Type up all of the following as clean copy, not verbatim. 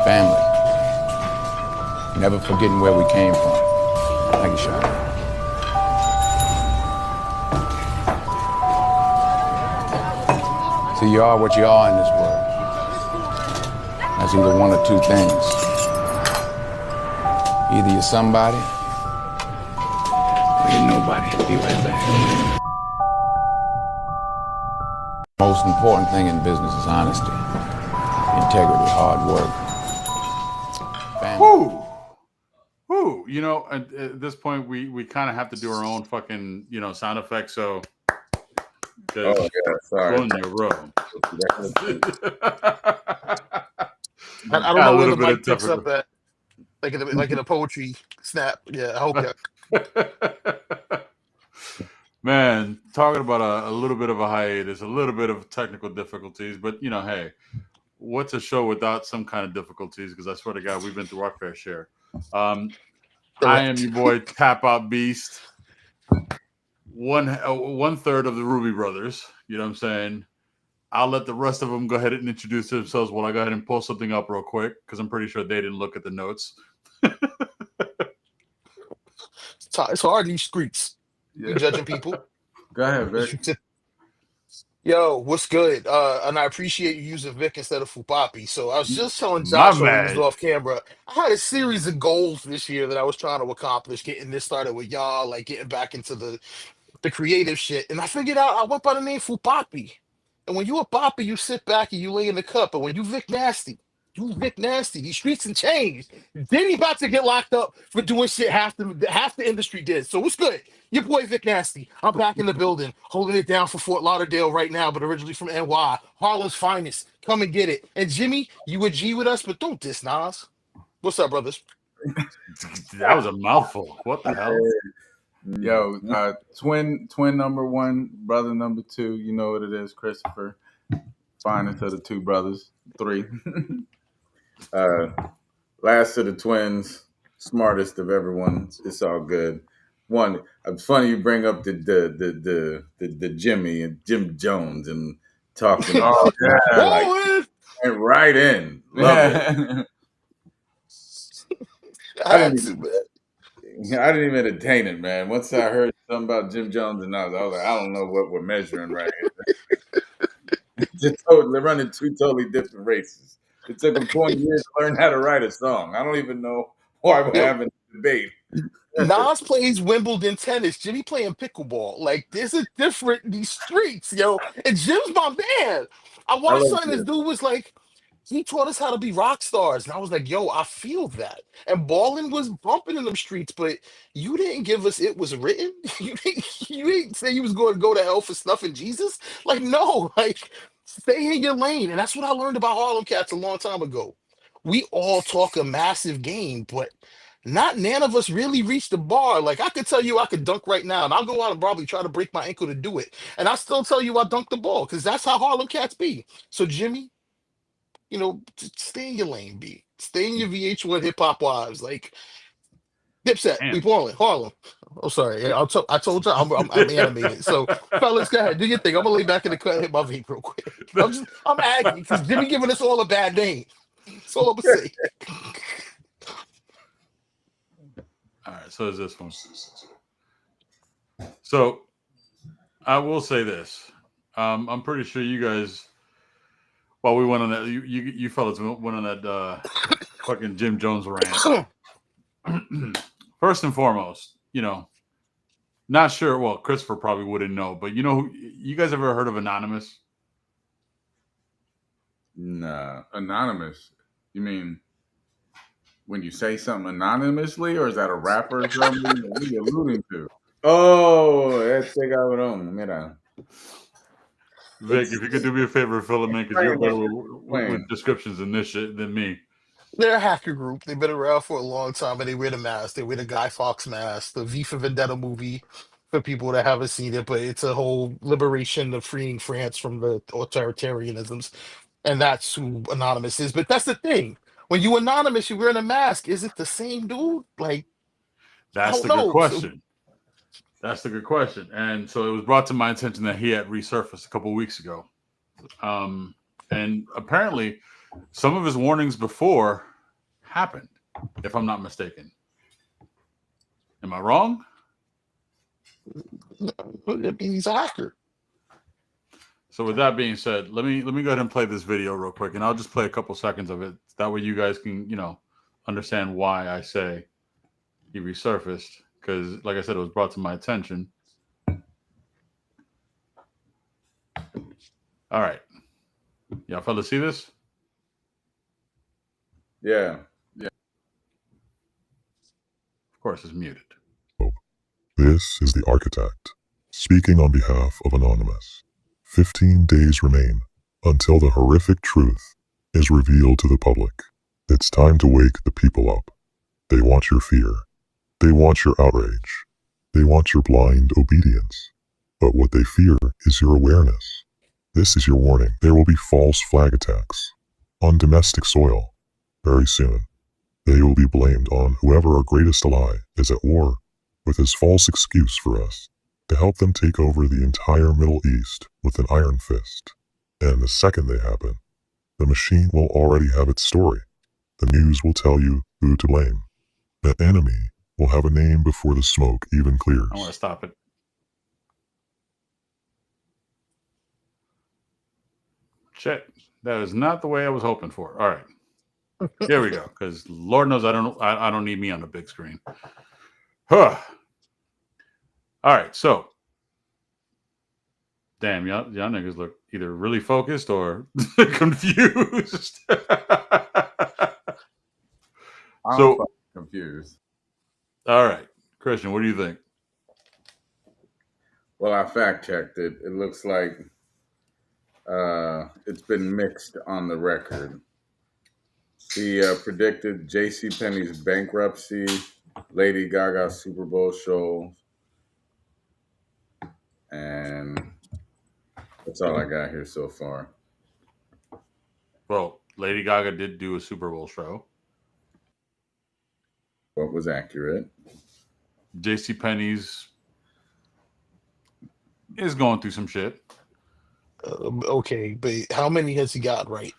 Family. Never forgetting where we came from. Thank you, Sean. So you are what you are in this world. That's either one or two things. Either you're somebody or you're nobody. Be right back. Most important thing in business is honesty, integrity, hard work. Family. Whoo! Whoo! You know, at this point, we kind of have to do our own fucking sound effects. So, Oh yeah, sorry. on your row. I don't know where the mic picks up at, like in a poetry snap. Yeah, I hope that. Man, talking about a little bit of a hiatus, a little bit of technical difficulties, but hey, what's a show without some kind of difficulties? Because I swear to God, we've been through our fair share. I am your boy Tap Out Beast, one third of the Ruby brothers. You know what I'm saying? I'll let the rest of them go ahead and introduce themselves while I go ahead and pull something up real quick because I'm pretty sure they didn't look at the notes. It's hard in these streets. Yeah. Judging people. Go ahead, Vic. Yo, what's good? And I appreciate you using Vic instead of Fupapi. So I was just telling Josh when we was off camera, I had a series of goals this year that I was trying to accomplish, getting this started with y'all, like getting back into the creative shit. And I figured out I went by the name Fupapi. And when you a Papi, you sit back and you lay in the cup. But when you Vic Nasty, you Vic Nasty. These streets and changed. Diddy about to get locked up for doing shit half the industry did. So what's good? Your boy Vic Nasty. I'm back in the building, holding it down for Fort Lauderdale right now, but originally from NY. Harlem's finest. Come and get it. And Jimmy, you a G with us, but don't diss Nas. What's up, brothers? That was a mouthful. What the hell? Yo, twin number one, brother number two. You know what it is, Christopher. Finest of the two brothers, three. Last of the twins, smartest of everyone. It's all good. One, it's funny you bring up the Jimmy and Jim Jones and talking. Oh yeah, like went right in. Love it. I didn't even entertain it, man. Once I heard something about Jim Jones and I was like, I don't know what we're measuring right here. They're running two totally different races. It took them 20 years to learn how to write a song. I don't even know why we're having a debate. Nas plays Wimbledon tennis. Jimmy playing pickleball. Like, there's a different in these streets, yo. And Jim's my man. I watched something. This dude was like, he taught us how to be rock stars. And I was like, yo, I feel that. And Ballin was bumping in them streets, but you didn't give us it was written. You didn't say you was going to go to hell for snuffing Jesus. Like, no, like, stay in your lane. And that's what I learned about Harlem Cats a long time ago. We all talk a massive game, but not none of us really reached the bar. Like, I could tell you I could dunk right now, and I'll go out and probably try to break my ankle to do it. And I still tell you I dunked the ball because that's how Harlem Cats be. So, Jimmy, stay in your lane, B. Stay in your VH1 hip hop wives. Like, Dipset, we balling. Harlem. Oh, sorry. Yeah, I told you I'm animated. So, fellas, go ahead. Do your thing. I'm going to lay back in the cut and hit my vape real quick. I'm aggy because Jimmy giving us all a bad name. That's all I'm going to say. All right, so is this one. So I will say this. I'm pretty sure you guys, while we went on that, you fellas went on that fucking Jim Jones rant. First and foremost, not sure. Well, Christopher probably wouldn't know, but you guys ever heard of Anonymous? Nah, Anonymous. You mean when you say something anonymously, or is that a rapper or something? What are you alluding to? Oh, cabrón. Mira. Vic, if you could do me a favor, fill him in because you're better with descriptions than this shit than me. They're a hacker group. They've been around for a long time, and they wear the mask. They wear the Guy Fawkes mask, the V for Vendetta movie, for people that haven't seen it. But it's a whole liberation of freeing France from the authoritarianisms, and that's who Anonymous is. But that's the thing: when you anonymous, you're wearing a mask. Is it the same dude? Like, that's the good question. That's the good question. And so it was brought to my attention that he had resurfaced a couple of weeks ago, and apparently some of his warnings before happened, if I'm not mistaken. Am I wrong? I mean, he's a hacker. So with that being said, let me go ahead and play this video real quick, and I'll just play a couple seconds of it. That way, you guys can understand why I say he resurfaced. Because, like I said, it was brought to my attention. All right, y'all fellas see this? Yeah. Of course, it's muted. This is the architect, speaking on behalf of Anonymous. 15 days remain until the horrific truth is revealed to the public. It's time to wake the people up. They want your fear. They want your outrage. They want your blind obedience. But what they fear is your awareness. This is your warning. There will be false flag attacks on domestic soil very soon. They will be blamed on whoever our greatest ally is at war with his false excuse for us to help them take over the entire Middle East with an iron fist. And the second they happen, the machine will already have its story. The news will tell you who to blame. That enemy will have a name before the smoke even clears. I want to stop it. Check. That is not the way I was hoping for. All right. Here we go. Because Lord knows I don't need me on the big screen. Huh. All right. So, damn, y'all niggas look either really focused or confused. I'm confused. All right. Christian, what do you think? Well, I fact checked it. It looks like it's been mixed on the record. She predicted JCPenney's bankruptcy, Lady Gaga's Super Bowl show, and that's all I got here so far. Well, Lady Gaga did do a Super Bowl show. What was accurate? JCPenney's is going through some shit. Okay, but how many has he got right?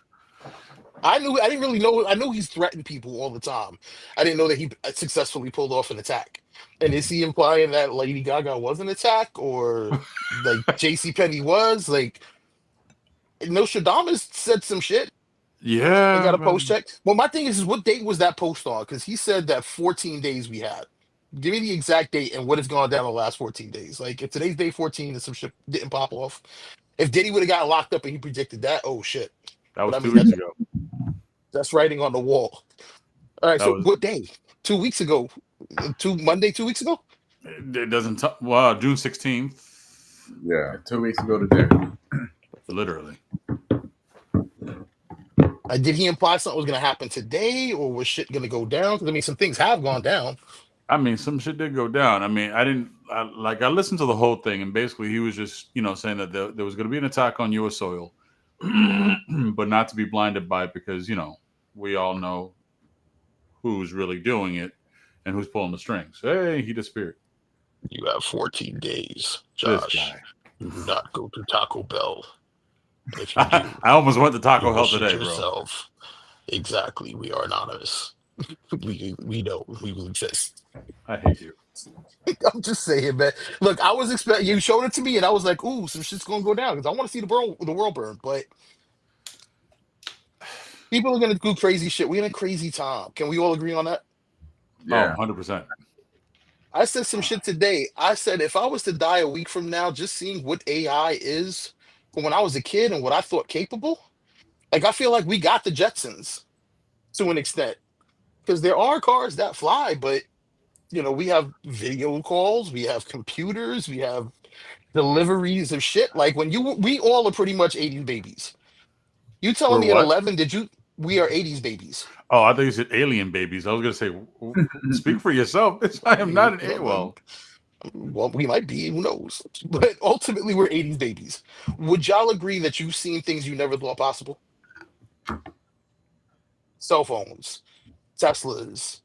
I didn't really know. I know he's threatened people all the time. I didn't know that he successfully pulled off an attack. And is he implying that Lady Gaga was an attack, or like JCPenney was? Like Nostradamus said some shit. Yeah. I got a post check. Well, my thing is what date was that post on? Because he said that 14 days we had. Give me the exact date and what has gone down the last 14 days. Like if today's day 14 and some shit didn't pop off. If Diddy would have got locked up and he predicted that, oh shit. That was But I 2 mean, weeks ago. that's writing on the wall. All right, That so was- what day? 2 weeks ago. Monday, 2 weeks ago? It doesn't. Wow, June 16th. Yeah, 2 weeks ago today. Literally. Did he imply something was going to happen today, or was shit going to go down? Because I mean, some things have gone down. I mean, some shit did go down. I mean, I listened to the whole thing, and basically he was just, saying that there was going to be an attack on U.S. soil, but not to be blinded by it because, we all know who's really doing it and who's pulling the strings. Hey, he disappeared. You have 14 days, This Josh. guy. Do not go to Taco Bell. If you do, I almost went to you Taco will Hell shit today, bro. yourself. Exactly. We are anonymous. we know we will exist. I hate you. I'm just saying, man. Look, I was expecting you showed it to me, and I was like, "Ooh, some shit's gonna go down," because I want to see the world burn. But people are gonna do crazy shit. We're in a crazy time. Can we all agree on that? Yeah. Oh, 100%. I said some shit today. I said if I was to die a week from now, just seeing what AI is from when I was a kid and what I thought capable, like I feel like we got the Jetsons to an extent because there are cars that fly, but we have video calls, we have computers, we have deliveries of shit. Like we all are pretty much 80s babies. You telling We're me at what? 11, we are 80s babies. Oh, I thought you said alien babies. I was going to say, speak for yourself. I am not an alien. Well, we might be, who knows? But ultimately, we're 80s babies. Would y'all agree that you've seen things you never thought possible? Cell phones, Teslas.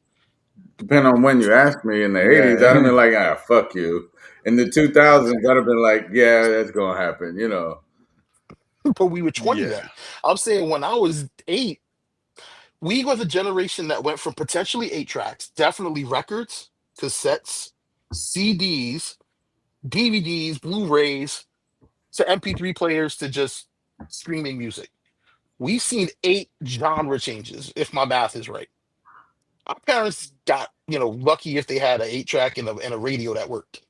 Depending on when you asked me in the 80s, I'd have been like, fuck you. In the 2000s, I'd have been like, yeah, that's going to happen, but we were 20 Yeah. then. I'm saying when I was 8, we were the generation that went from potentially 8 tracks, definitely records, cassettes, CDs, DVDs, Blu-rays, to MP3 players to just streaming music. We've seen 8 genre changes, if my math is right. Our parents got, lucky if they had an 8 track and a radio that worked.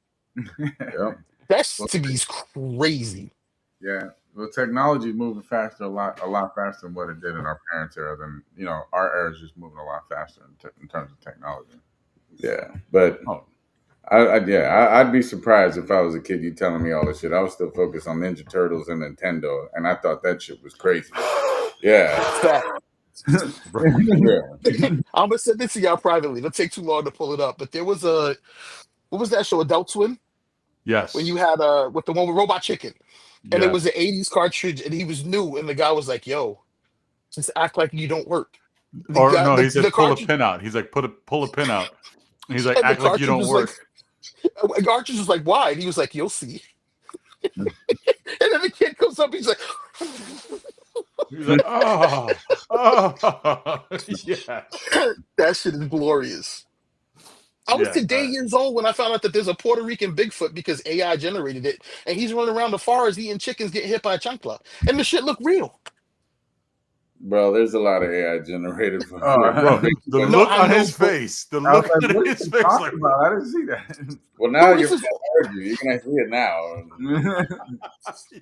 Yep. That's Well, to me is crazy. yeah. Well, technology is moving faster, a lot faster than what it did in our parents' era. Than our era is just moving a lot faster in terms of technology. Yeah, but Oh, I'd be surprised if I was a kid. You telling me all this shit? I was still focused on Ninja Turtles and Nintendo, and I thought that shit was crazy. Yeah, Fact. yeah. I'm gonna send this to y'all privately. It'll take too long to pull it up. But there was what was that show, Adult Swim? When you yes. had with the one with Robot Chicken. And it was Yes. an 80s cartridge, and he was new, and the guy was like, yo, just act like you don't work. The Or guy, no, he the said pull a cartridge, pin out. He's like, pull a pin out. And he's like, and the act like you cartridge don't was like, work. the cartridge was like, why? And he was like, you'll see. And then the kid comes up, he's like, He's like, oh, yeah. that shit is glorious. I was Yeah. today years old when I found out that there's a Puerto Rican Bigfoot because AI generated it, and he's running around the forest eating chickens, getting hit by a chancla, and the shit looked real. Bro, there's a lot of AI generated for Bro, the No, look I on know, his but face. The I was look like, on what are his you face. talking Like, about? I didn't see that. Well, now no, you're this is. argue. You're gonna see it now.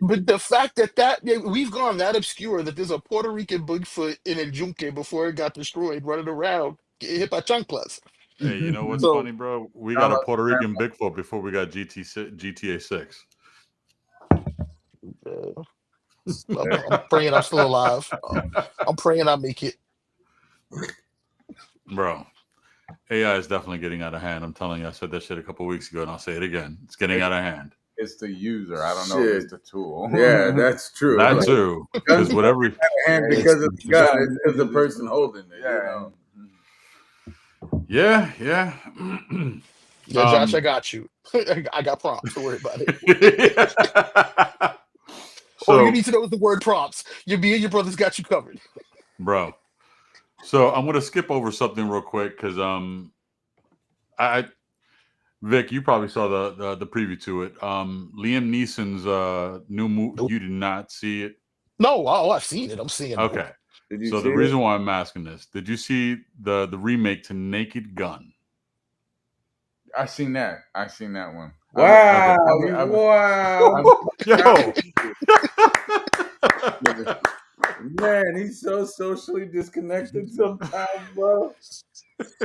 But the fact that we've gone that obscure that there's a Puerto Rican Bigfoot in El Yunque before it got destroyed, running around, getting hit by chanclas. hey, you know what's So funny, bro? We Sound got a like Puerto a Rican grandpa. Bigfoot before we got GTA 6. uh, I'm praying I'm still alive. I'm praying I make it. Bro, AI is definitely getting out of hand. I'm telling you, I said that shit a couple weeks ago, and I'll say it again. It's getting out of hand. It's the user. I don't know if it's the tool. Yeah, that's true. That Like, too, because whatever. and because it's the gun, it's the person holding it. Yeah. Yeah, yeah. Yeah, Josh, I got you. I got prompts. Don't worry about it. All you So, need to know is the word prompts. Me and your brothers got you covered. bro. So I'm gonna skip over something real quick because I Vic, you probably saw the preview to it. Liam Neeson's new movie. Nope. You did not see it. No, I've seen it. I'm seeing it. Okay. Did you So see the reason why I'm asking this, did you see the remake to Naked Gun? I seen that. I seen that one. Wow. Wow. Yo. Man, he's so socially disconnected sometimes, bro.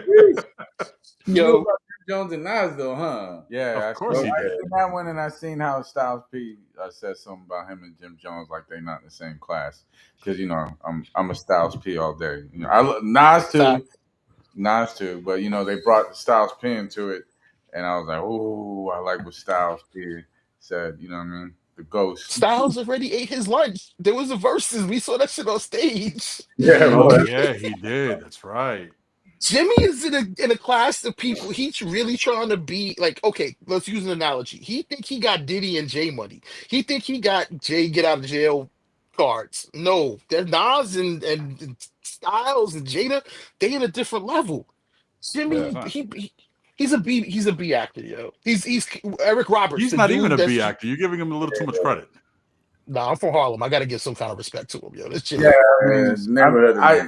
You knew Yo, about Jones and Nas though, huh? Yeah, Of course he I did. seen that one, and I seen how Styles P said something about him and Jim Jones, like they're not in the same class. Because I'm a Styles P all day. fact. Nas too, but they brought Styles P into it, and I was like, oh, I like what Styles P said. You know what I mean? The ghost. Styles already ate his lunch. There was a verses. We saw that shit on stage. Yeah, Oh yeah, he did. That's right. Jimmy is in a class of people. He's really trying to be like, okay, let's use an analogy. He think he got Diddy and Jay money. He think he got Jay get out of jail cards. No, they're Nas and Styles and Jada. They in a different level. That's Jimmy, not. he's a B actor, yo. He's Eric Roberts, He's the not even dude a B that's. actor. You're giving him a little too much credit. Nah, I'm from Harlem. I got to give some kind of respect to him, yo. This Jimmy. Yeah,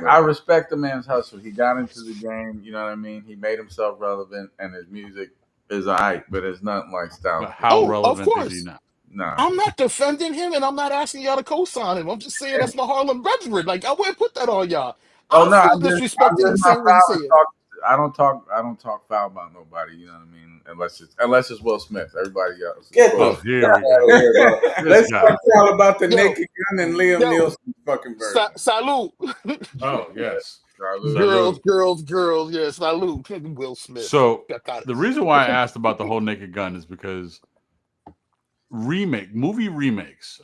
I respect the man's hustle. He got into the game, you know what I mean? He made himself relevant, and his music is alright, but it's nothing like Styles. But how Of relevant is course. he now? Nah. I'm not defending him, and I'm not asking y'all to co-sign him. I'm just saying that's my Harlem brethren. Like I wouldn't put that on y'all. Oh I no, feel I'm disrespected the just not same way you say foul to it. talk. I don't talk foul about nobody. You know what I mean? Unless it's Will Smith. Everybody else. Here we go. Let's talk foul about the Yo, Naked Gun and Liam yo, Nielsen fucking version. Salute. Oh yes. Girls. Yeah, salute. Will Smith. So Got it. the reason why I asked about the whole Naked Gun is because movie remakes.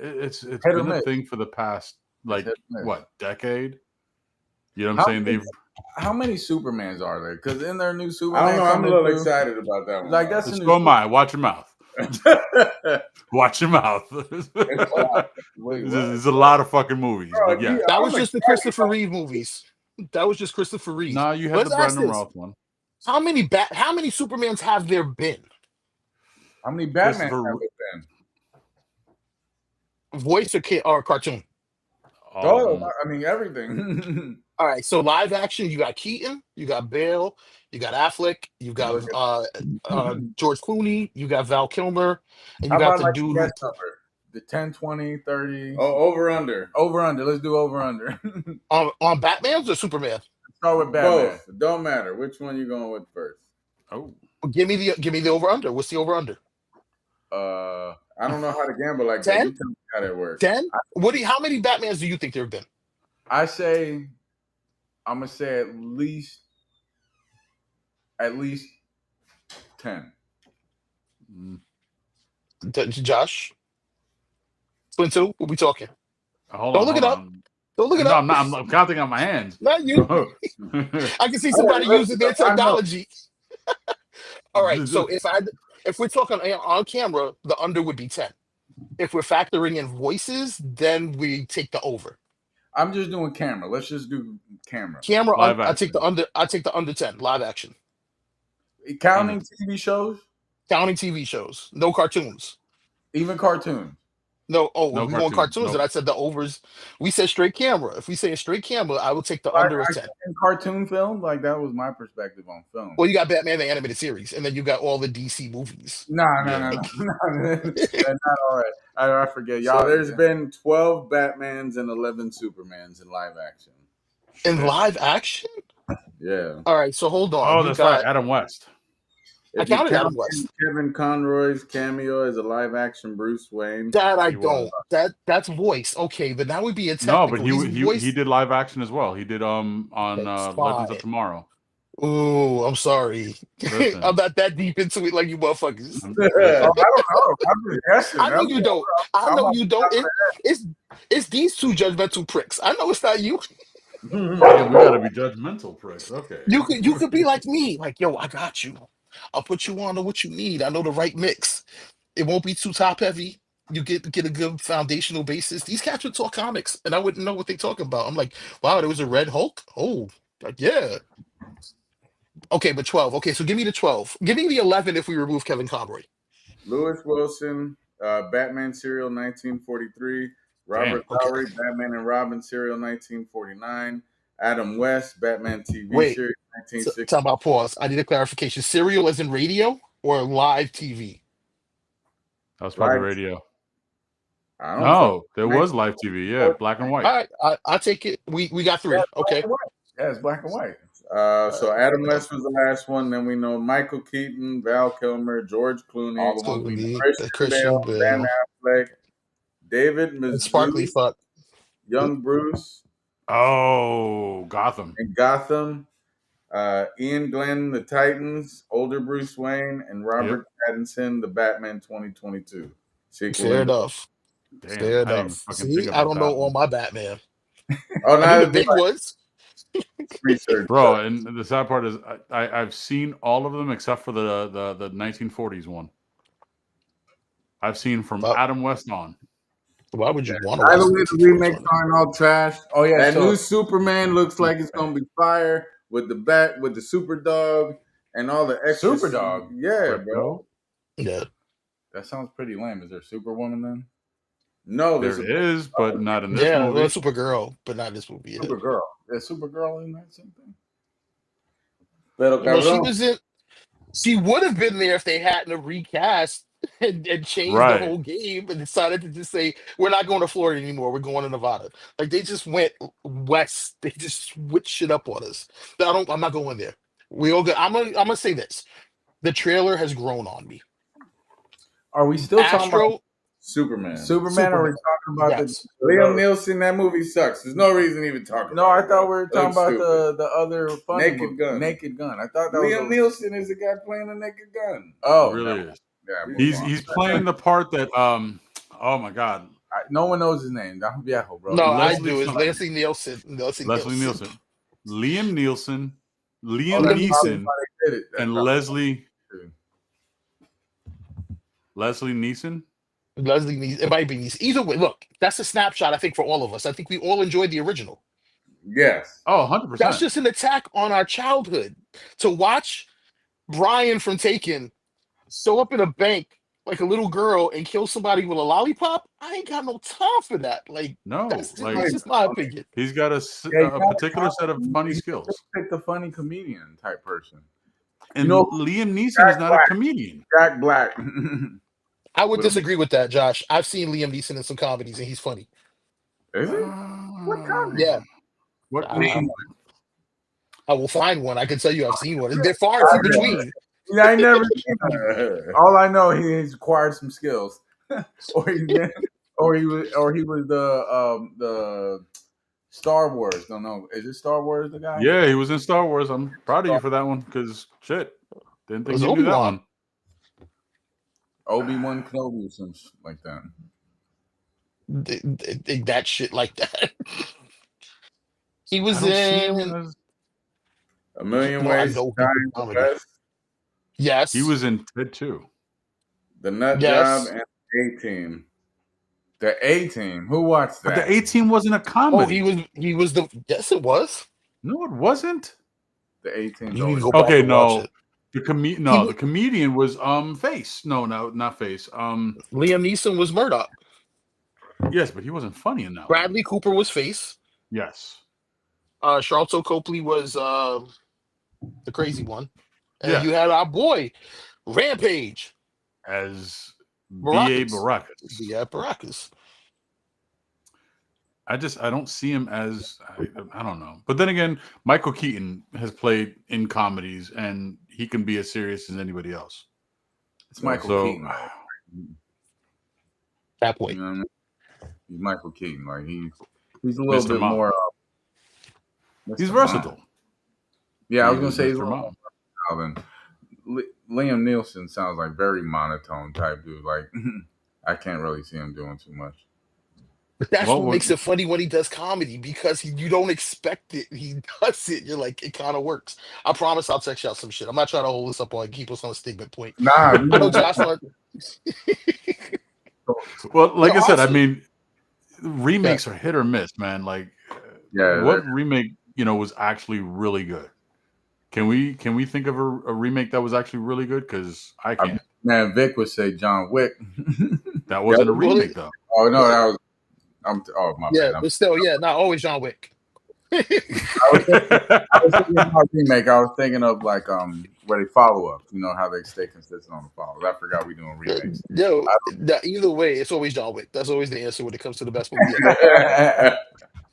It's Hit or been a miss. thing for the past Hit or miss. decade. You know what I'm saying? How many Supermans are there? Because in their new Superman, I don't know. I'm a little excited about that one. Like that's Just a new. go my watch your mouth. Watch your mouth. Wait, There's a lot of fucking movies, Bro, but yeah. That was I'm just the excited. Christopher Reeve movies. That was just Christopher Reeve. No, you had Let's the ask Brandon this: Routh one. how many Supermans have there been? How many Batman Christopher- have there been? Voice or cartoon? All of Oh, them. I mean everything. All right, so live action, you got Keaton, you got Bale, you got Affleck, you got Look George Clooney, you got Val Kilmer, and you How got about the like dude the who guest number? The 10, 20, 30. Oh, over under. Over under. Let's do over under. on Batman's or Superman. Start with Batman. Both. It don't matter. Which one you going with first? Oh, Give me the over under. What's the over under? I don't know how to gamble like 10? that. You tell me how that works. 10? How many Batmans do you think there have been? I'm gonna say at least 10. Josh? Splinter, what we talking? hold Don't on. look it hold up. on. Don't look it No, up. I'm counting on my hands. Not you. I can see somebody using their technology. All right, so if we're talking on camera, the under would be 10. If we're factoring in voices, then we take the over. I'm just doing camera. Let's just do camera. Live I take action. I take the under 10 live action. Counting TV shows? Counting TV shows, no cartoons. Even cartoons. No, No we want cartoons, nope. and I said the overs. We said straight camera. If we say a straight camera, I will take the under of 10. In cartoon film, like that was my perspective on film. Well, you got Batman the animated series, and then you got all the DC movies. No. That's not all right. I forget. Y'all, so there's been 12 Batmans and 11 Supermans in live action. In live action? Yeah. All right, so hold on. Oh, that's right. Adam West. I counted Adam West. Kevin Conroy's cameo as a live action Bruce Wayne. That I don't. That's voice. Okay, but that would be a No, technical. but he did live action as well. He did on Legends of Tomorrow. Ooh, I'm sorry. I'm not that deep into it like you motherfuckers. I don't know. I'm just guessing. I know you don't. I know you don't. It's these two judgmental pricks. I know it's not you. Yeah, we gotta be judgmental pricks. Okay. You could be like me. Like, yo, I got you. I'll put you on to what you need. I know the right mix. It won't be too top heavy. You get a good foundational basis. These cats would talk comics, and I wouldn't know what they talk about. I'm like, wow, there was a Red Hulk. Oh, yeah. Okay, but 12. Okay, so give me the 12. Give me the 11 if we remove Kevin Conroy. Lewis Wilson, Batman serial 1943. Robert Lowry, Batman and Robin serial 1949. Adam West, Batman TV series 1960. Talk about pause. I need a clarification. Serial as in radio or live TV? That was probably radio. No, there was live TV. Yeah, black and white. All right, I take it. We got 3. Okay. Yeah, it's black and white. So Adam West was the last one. Then we know Michael Keaton, Val Kilmer, George Clooney, all the ones we know. Christian Bale, Ben Affleck, David Mazouz, Sparkly fuck, young Bruce. Oh, Gotham. And Gotham. Ian Glenn, the Titans, older Bruce Wayne, and Robert Pattinson, the Batman 2022 sequel. Fair enough. Damn, Fair enough. See, I don't know all my Batman. Oh, now the big ones. Research, bro. And the sad part is, I've seen all of them except for the 1940s one. I've seen from Adam West on. Why would you want to? By the way, the remakes aren't all trash. Oh yeah, that new Superman looks like it's gonna be fire with the bat, with the super dog, and all the extra super dog. Yeah, bro. Yeah, that sounds pretty lame. Is there Superwoman then? No, there is, but not in this movie. Yeah, well, Supergirl, but not in this movie. Supergirl. Is Supergirl in that same thing? Well, she was in. She would have been there if they hadn't recast and changed the whole game and decided to just say, we're not going to Florida anymore. We're going to Nevada. Like, they just went west. They just switched shit up on us. I'm not going there. We all good. I'm gonna say this. The trailer has grown on me. Are we still talking about Superman? Superman? Are we talking about the Liam Neeson? That movie sucks. There's no reason to even talk about it. No, I thought we were talking about the other funny Naked Gun. Naked Gun. I thought that Liam Neeson is the guy playing the Naked Gun. Oh, really is. Yeah, he's playing the part that oh my god, no one knows his name. Yeah, bro. No, I do. It's Leslie Nielsen. Leslie Nielsen. Liam Neeson, and Leslie. Leslie Neeson. Leslie Neeson. It might be Neeson. Either way, look, that's a snapshot. I think for all of us. I think we all enjoyed the original. Yes. Oh, That's 100%. just an attack on our childhood. To watch Brian from Taken show up in a bank like a little girl and kill somebody with a lollipop, I ain't got no time for that. Like, No, that's like just my opinion. he's got a Yeah, particular set of funny skills. Pick the funny comedian type person. And You know, Liam Neeson is not a comedian. Jack Black. I would With a- disagree with that, Josh. I've seen Liam Neeson in some comedies and he's funny. Is he? What comedy? Yeah. What? I will find one. I can tell you I've seen one. They're far and few between. Yeah, I never seen him. All I know, he's acquired some skills, or he was the Star Wars. Don't know. Is it Star Wars? The guy? Yeah, he was in Star Wars. I'm proud of you for that one because shit, didn't think was you knew that Obi-Wan. one. Obi-Wan Kenobi or something like that. That shit like that. He I was don't see him in. as- A Million No, I Ways know to Die he in did the comedy. West, Yes. He was in Ted 2. The Nut Yes. Job, and the A-Team. The A-Team. Who watched But that? the 18 wasn't a Oh, comedy. he was the. Yes, it was. No, it wasn't. The A-Team. You need to go back Okay, and watch no. it. The comedian was Face. No, not Face. Liam Neeson was Murdoch. Yes, but he wasn't funny in that one. Bradley Cooper was Face. Yes. Charlton Copley was the crazy one, and Yeah. you had our boy Rampage. As B.A. Baracus. Baracus. Yeah, Baracus. I don't see him as I don't know. But then again, Michael Keaton has played in comedies and he can be as serious as anybody else. It's Michael So- Keaton. That boy. You know what I mean? He's Michael Keaton. Like he's a little Mr. bit Mom. more. He's Mr. versatile. Mom. Yeah, I was He gonna say he's Mr. a little Mom. more versatile than Liam Neeson sounds like very monotone type dude. Like I can't really see him doing too much. But that's Well, what makes it funny when he does comedy because you don't expect it. He does it. You're like, it kind of works. I promise I'll text y'all some shit. I'm not trying to hold this up or keep us on a statement point. Nah, I know Josh wants. Well, like No, I said, I honestly- mean, remakes are hit or miss, man. Like, Yeah, what remake, was actually really good? Can we think of a remake that was actually really good? Because I can't. man, Vic would say John Wick. That wasn't a well, remake, though. Oh no, that was. My Yeah, bad. but still, not always John Wick. I was thinking about remake. I was thinking of like where they follow up. You know how they stay consistent on the follow. I forgot we doing remakes. Yo, either way, it's always John Wick. That's always the answer when it comes to the best movie. Ever. I It's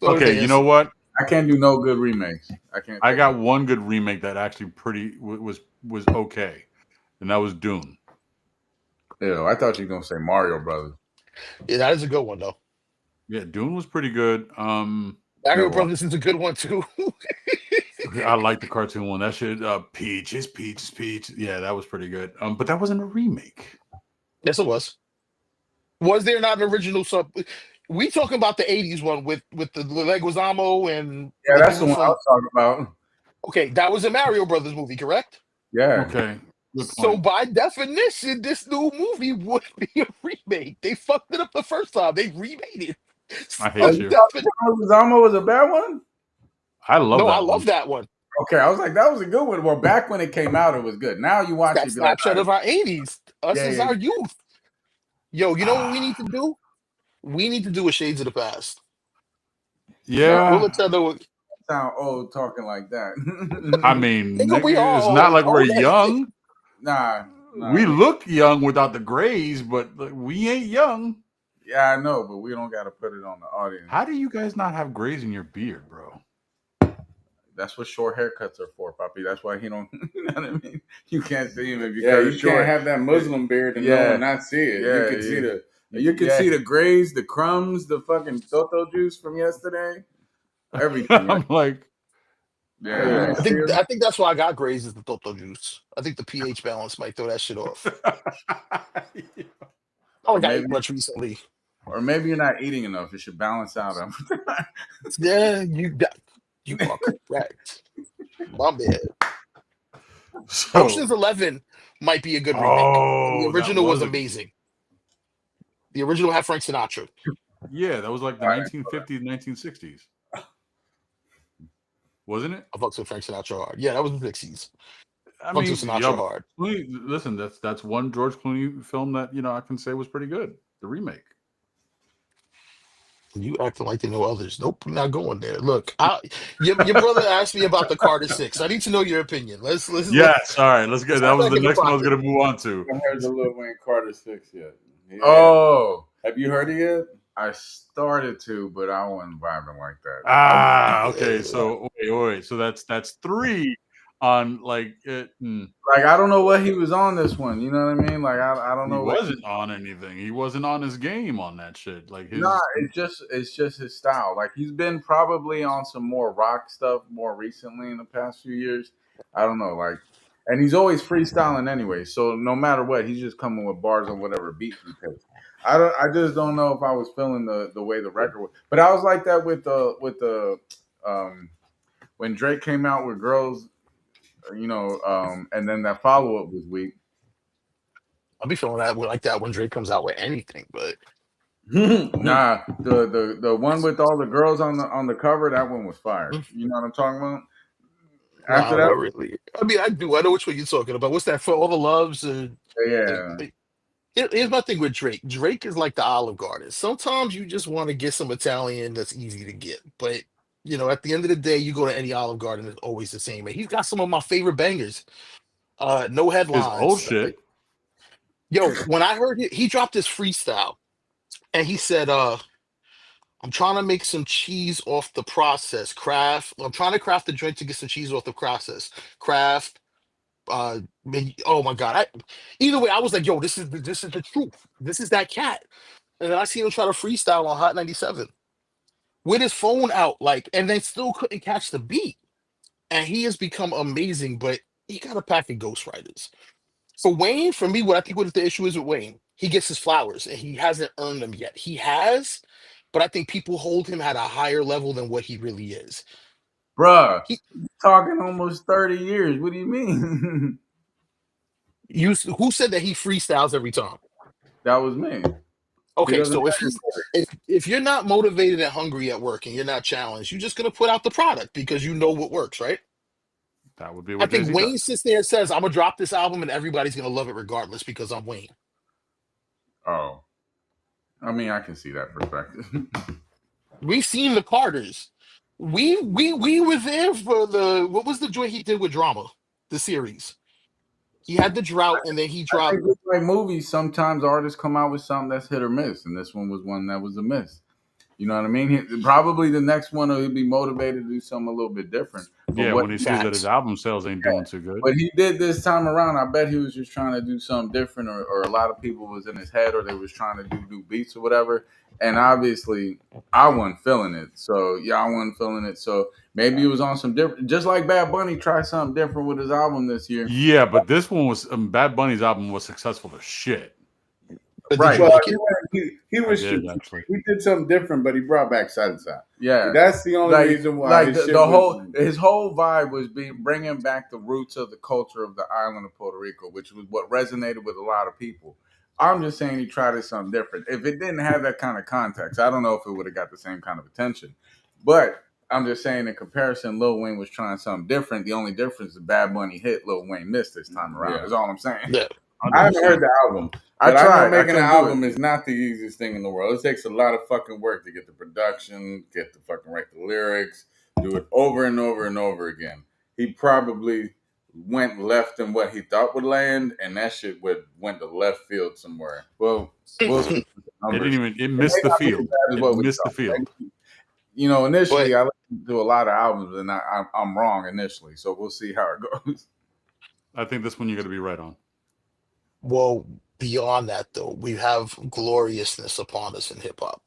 always the Okay, you know answer. what? can't do no good remakes. I can't. I got one good remake that actually was okay, and that was Dune. Ew, I thought you were gonna say Mario Brothers. Yeah, that is a good one though. Yeah, Dune was pretty good. Mario No. Brothers is a good one too. I like the cartoon one. That shit, Peach is Peach. Yeah, that was pretty good. But that wasn't a remake. Yes, it was. Was there not an original sub? We talking about the '80s one with the Leguizamo and Yeah, that's the dude one I from- was talking about. Okay, that was a Mario Brothers movie, correct? Yeah. Okay. Good So point. by definition, this new movie would be a remake. They fucked it up the first time. They remade it. I hate By you. Zama was a bad one. I love No, that. I love one. that one. Okay, I was like, that was a good one. Well, back when it came out, it was good. Now you watch That it, be like, snapshot of our '80s. Us Yeah, as yeah. our youth. Yo, you know what we need to do? We need to do a Shades of the Past. Yeah. We'll tell them. sound old talking like that. I mean, Nigga, we nigga, all it's not like old. we're Old ass young. nah. We look young without the grays, but we ain't young. Yeah, I know, but we don't got to put it on the audience. How do you guys not have grays in your beard, bro? That's what short haircuts are for, Poppy. That's why he don't. You know what I mean? You can't see him if you Yeah, cut you it short. can't have that Muslim beard and no Yeah. one not see it. Yeah, you can see yeah. the You can Yeah. see the grays, the crumbs, the fucking Toto juice from yesterday. Everything. I'm like, Yeah. I think that's why I got grays is the Toto juice. I think the pH balance might throw that shit off. I only got Maybe. ate much recently. Or maybe you're not eating enough. It should balance out. Yeah, you are correct. My bad. So, Ocean's 11 might be a good remake. The oh, that original was was amazing. The original had Frank Sinatra. yeah, that was like the 1950s, 1960s, wasn't it? I fucks with Frank Sinatra hard. Yeah, that was the 60s. I Fucks with mean, Sinatra yeah. hard. Listen, that's one George Clooney film that I can say was pretty good. The remake. You acting like there are no others. Nope, I'm not going there. Look, your brother asked me about the Carter Six. I need to know your opinion. Yes. All right. Let's go. Let's That put was back the in the next one I was pocket. going to move on to. I haven't heard the Lil Wayne Carter 6 yet. Yeah. Oh, Have you heard it yet? I started to, but I wasn't vibing like that. Ah. Okay. So wait. So that's three on like it. Like, I don't know what he was on this one. You know what I mean? Like, I don't He know what. wasn't on anything. He wasn't on his game on that shit. Like his. Nah, it's just his style. Like, he's been probably on some more rock stuff more recently in the past few years. I don't know, like, and he's always freestyling anyway. So no matter what, he's just coming with bars on whatever beat he picks. I just don't know if I was feeling the way the record was, but I was like that with the when Drake came out with Girls, and then that follow up was weak. I'll be feeling that like that when Drake comes out with anything, but Nah, the one with all the girls on the cover, that one was fire. You know what I'm talking about? After nah, that, not really. I mean, I do. I know which one you're talking about. What's that for? All the loves and yeah. here's my thing with Drake. Drake is like the Olive Garden. Sometimes you just want to get some Italian that's easy to get, but at the end of the day, you go to any Olive Garden, it's always the same. And he's got some of my favorite bangers. No His old headlines. shit. Yo, when I heard he dropped his freestyle, and he said, I'm trying to make some cheese off the process. I'm trying to craft the drink to get some cheese off the process. Craft. Oh my god. Either way, I was like, yo, this is the truth. This is that cat. And then I see him try to freestyle on Hot 97 with his phone out, like, and they still couldn't catch the beat. And he has become amazing, but he got a pack of ghostwriters. For Wayne, for me, what the issue is with Wayne, he gets his flowers and he hasn't earned them yet. He has, but I think people hold him at a higher level than what he really is. Bruh, He, talking almost 30 years. What do you mean? who said that he freestyles every time? That was me. He Okay, doesn't so have if you're not motivated and hungry at work and you're not challenged, you're just gonna put out the product because you know what works, right? That would be I what Jay think Z Wayne does. sits there and says, "I'm gonna drop this album and everybody's gonna love it regardless because I'm Wayne." Oh, I mean, I can see that perspective. We've seen the Carters. We were there for what was the joint he did with Drama, the series. He had the drought and then he I dropped. think with like movies, sometimes artists come out with something that's hit or miss, and this one was one that was a miss. You know what I mean? Probably the next one he'll be motivated to do something a little bit different. But Yeah, what when he sees that his Facts. album sales ain't doing too good. what he did this time around, I bet he was just trying to do something different, or a lot of people was in his head, or they was trying to do new beats or whatever. And obviously, I wasn't feeling it. So yeah, I wasn't feeling it. So maybe it was on some different. Just like Bad Bunny tried something different with his album this year. Yeah, but this one was Bad Bunny's album was successful as shit. But did Right. you Well, like it? he was I did, actually. he did something different, but he brought back salsa. Yeah, that's the only reason why. like his the- shit the was- his whole vibe was bringing back the roots of the culture of the island of Puerto Rico, which was what resonated with a lot of people. I'm just saying he tried something different. If it didn't have that kind of context, I don't know if it would have got the same kind of attention. But I'm just saying, in comparison, Lil Wayne was trying something different. The only difference is Bad Bunny hit, Lil Wayne missed this time around. Yeah. Is all I'm saying. Yeah. I haven't heard the album. I But I tried. know I making an couldn't do album it. is not the easiest thing in the world. It takes a lot of fucking work to get the production, get the fucking write the lyrics, do it over and over and over again. He probably went left in what he thought would land, and that shit went to left field somewhere. Well, we'll see the It numbers. didn't even. It missed the field. It missed the field. Initially, But I listened to a lot of albums, and I'm wrong initially. So we'll see how it goes. I think this one you're going to be right on. well, beyond that though, we have gloriousness upon us in hip hop.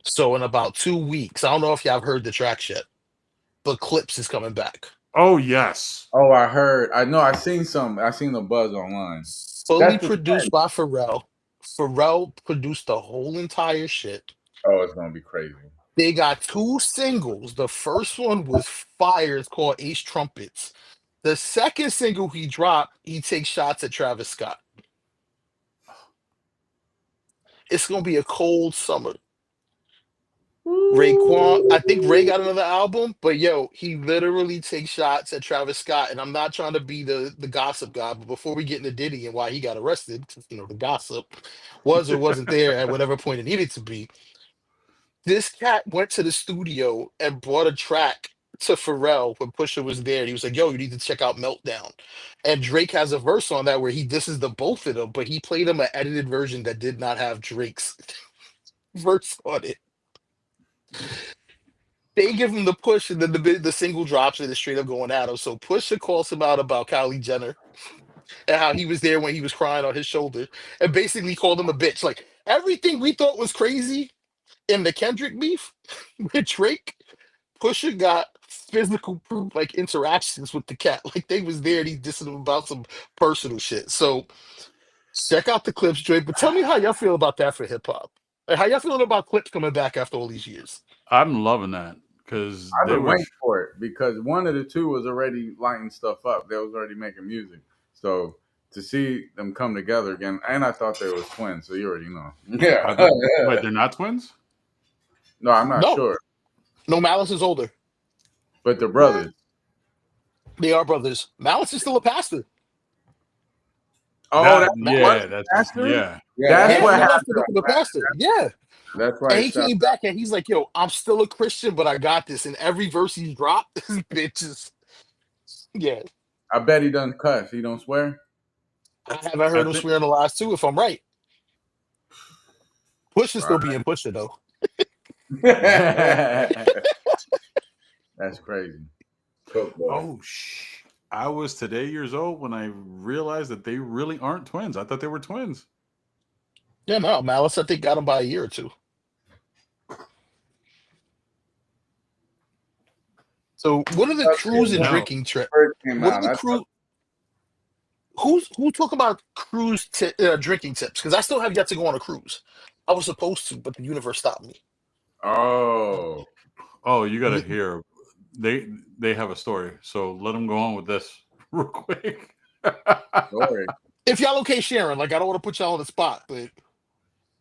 So in about 2 weeks, I don't know if y'all have heard the tracks yet, but Clips is coming back. Oh yes. Oh, I heard. I know. I seen some. I seen the buzz online. Fully That's the produced by Pharrell. Pharrell produced the whole entire shit. Oh, it's gonna be crazy. They got two singles. The first one was fire. It's called Ace Trumpets. The second single he dropped, he takes shots at Travis Scott. It's gonna be a cold summer. Raekwon, I think Ray got another album, but yo, he literally takes shots at Travis Scott. And I'm not trying to be the gossip guy, but before we get into Diddy and why he got arrested, 'cause, the gossip was or wasn't there at whatever point it needed to be. This cat went to the studio and brought a track to Pharrell when Pusha was there. And he was like, yo, you need to check out Meltdown. And Drake has a verse on that where he disses the both of them, but he played him an edited version that did not have Drake's verse on it. They give him the push, and then the single drops, and it's straight up going at him. So Pusha calls him out about Kylie Jenner and how he was there when he was crying on his shoulder, and basically called him a bitch. Like everything we thought was crazy in the Kendrick beef with Drake, Pusha got physical proof, like interactions with the cat. Like they was there, and he dissing him about some personal shit. So check out the clips, Drake. But tell me how y'all feel about that for hip hop. Like, how y'all feeling about clips coming back after all these years? I'm loving that because I've been waiting for it because one of the two was already lighting stuff up. They was already making music. So to see them come together again, and I thought they was twins, so you already know. Yeah. Wait, they're not twins? No, I'm not sure. No, Malice is older. But they're brothers. They are brothers. Malice is still a pastor. Oh, that's pastor? Yeah. That's what happened. The pastor. Yeah. That's right. And he came back and he's like, yo, I'm still a Christian, but I got this. And every verse he's dropped, this bitch is, yeah. I bet he doesn't cuss. He don't swear. I haven't heard him swear in the last two, if I'm right. Push is still being Pusher, though. That's crazy. Oh, I was today years old when I realized that they really aren't twins. I thought they were twins. Yeah, no, Malice, I think, got him by a year or two. So, what are the cruise and drinking trips? What are the cruise? Who talk about cruise drinking tips? Because I still have yet to go on a cruise. I was supposed to, but the universe stopped me. Oh, you got to hear. They have a story, so let them go on with this real quick. Story. If y'all okay sharing, like I don't want to put y'all on the spot, but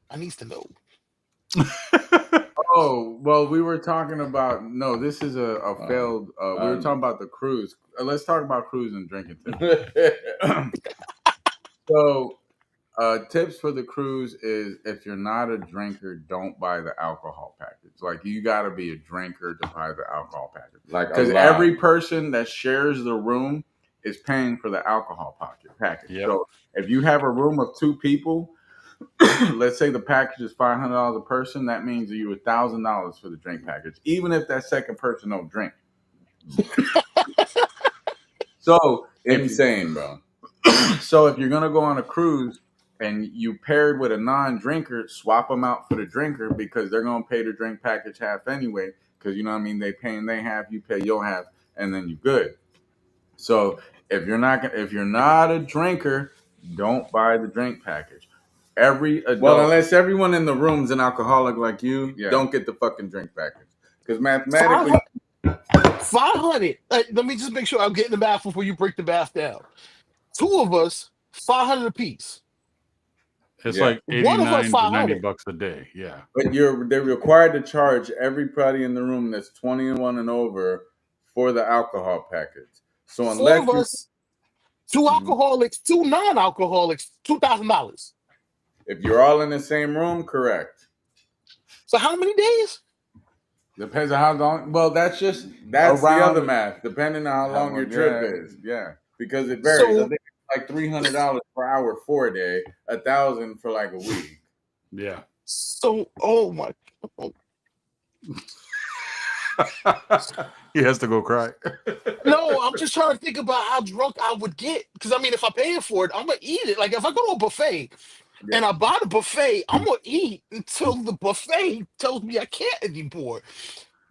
I needs to know. Oh, well, we were talking about this is a failed. We were talking about the cruise. Let's talk about cruise and drinking tips. So, tips for the cruise is if you're not a drinker, don't buy the alcohol package. Like you got to be a drinker to buy the alcohol package. Like because every person that shares the room is paying for the alcohol package. Yep. So if you have a room of 2 people, let's say the package is $500 a person, that means you $1,000 for the drink package, even if that second person don't drink. So insane, bro. So if you're gonna go on a cruise and you paired with a non-drinker, swap them out for the drinker because they're gonna pay the drink package half anyway. Because you know what I mean, they paying they half, you pay your half, and then you're good. So if you're not a drinker, don't buy the drink package. Every adult, unless everyone in the room's an alcoholic like you, don't get the fucking drink package. Because mathematically, 500. Let me just make sure I'm getting the math before you break the math down. 2 of us, 500 apiece. It's like 89 to 90 bucks a day. Yeah. But they're required to charge everybody in the room that's 21 and over for the alcohol package. So unless 4 of us, 2 alcoholics, 2 non-alcoholics, $2,000. If you're all in the same room, correct. So how many days? Depends on how long. Well, that's the other math. Depending on how long your trip is. Yeah. Because it varies. So, I think it's like $300 per hour for a day, $1,000 for like a week. Yeah. So, oh my God. He has to go cry. No, I'm just trying to think about how drunk I would get. Because I mean, if I pay for it, I'm gonna eat it. Like if I go to a buffet and I buy the buffet, I'm gonna eat until the buffet tells me I can't anymore.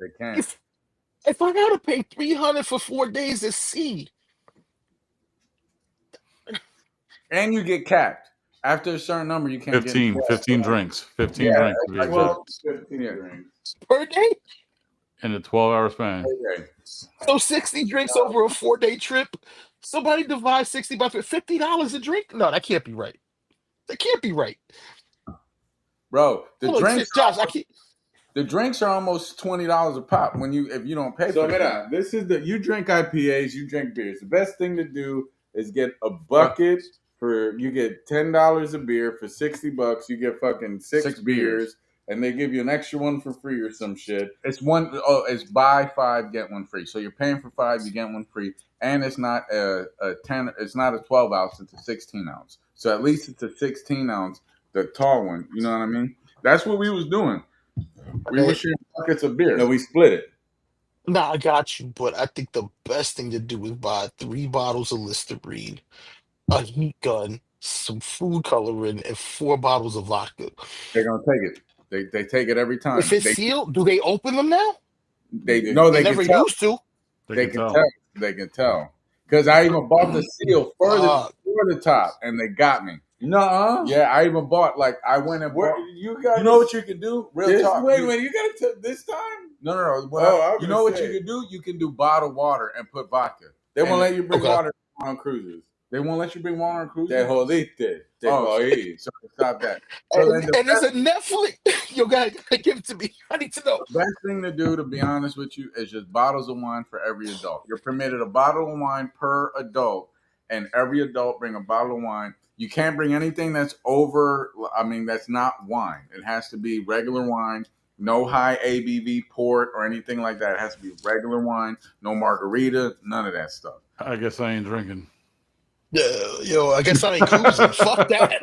They can't. If I gotta pay $300 for 4 days at sea, and you get capped after a certain number, you can't 15 drinks. 15 drinks. 15 drinks per day. in a 12-hour span. Okay. So 60 drinks over a 4-day trip. Somebody divide 60 by $50 a drink. No, that can't be right. That can't be right. Bro, the Hold on, drinks Josh. I can't. The drinks are almost $20 a pop if you don't pay for it. So mira, this is you drink IPAs, you drink beers. The best thing to do is get a bucket you get $10 a beer for $60. You get fucking six beers, and they give you an extra one for free or some shit. It's buy 5 get 1 free. So you're paying for 5, you get 1 free, and it's not a 10. It's not a 12 ounce. It's a 16 ounce. So at least it's a 16 ounce, the tall one. You know what I mean? That's what we was doing. We were sharing buckets of beer. No, we split it. Nah, I got you. But I think the best thing to do is buy 3 bottles of Listerine, a heat gun, some food coloring, and 4 bottles of vodka. They're gonna take it. They take it every time. If it's sealed, do they open them now? They They can never tell. used to. They can tell. They can tell. Because I even bought the seal for the top, and they got me. No, yeah, I even bought I went and bought. You know what you can do? Real talk. Wait, you got to this time? No. You know what you can do? You can do bottled water and put vodka. They won't let you bring water on cruises. They won't let you bring water on cruises. Te jodiste. So stop that. So And it's a Netflix. Yo, gotta give it to me. I need to know. The best thing to do, to be honest with you, is just bottles of wine for every adult. You're permitted a bottle of wine per adult, and every adult bring a bottle of wine. You can't bring anything that's that's not wine. It has to be regular wine, no high ABV port or anything like that. It has to be regular wine, no margarita, none of that stuff. I guess I ain't drinking. Yo, I guess I ain't cruising. Fuck that.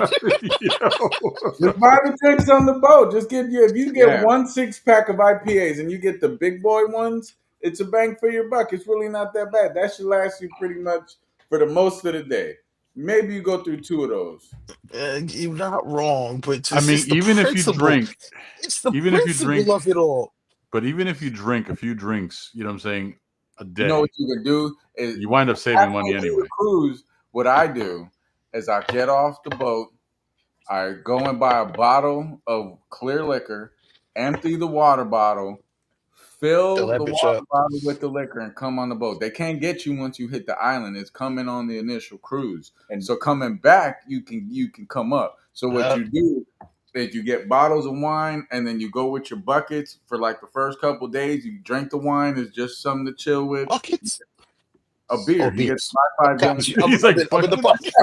Just buy the drinks on the boat. Just if you get 1 6-pack of IPAs and you get the big boy ones, it's a bang for your buck. It's really not that bad. That should last you pretty much for the most of the day. Maybe you go through 2 of those. You're not wrong, but even if you drink, it's the principle of it all. But even if you drink a few drinks, you know what I'm saying, a day. You know what you can do is you wind up saving money anyway. Cruise. What I do is I get off the boat, I go and buy a bottle of clear liquor, empty the water bottle, fill the water bottle with the liquor, and come on the boat. They can't get you once you hit the island. It's coming on the initial cruise. And so coming back, you can come up. So what you do is you get bottles of wine, and then you go with your buckets for the first couple of days. You drink the wine. It's just something to chill with. Buckets? A beer. You get 5 gallons. He's like, I'm in the bucket.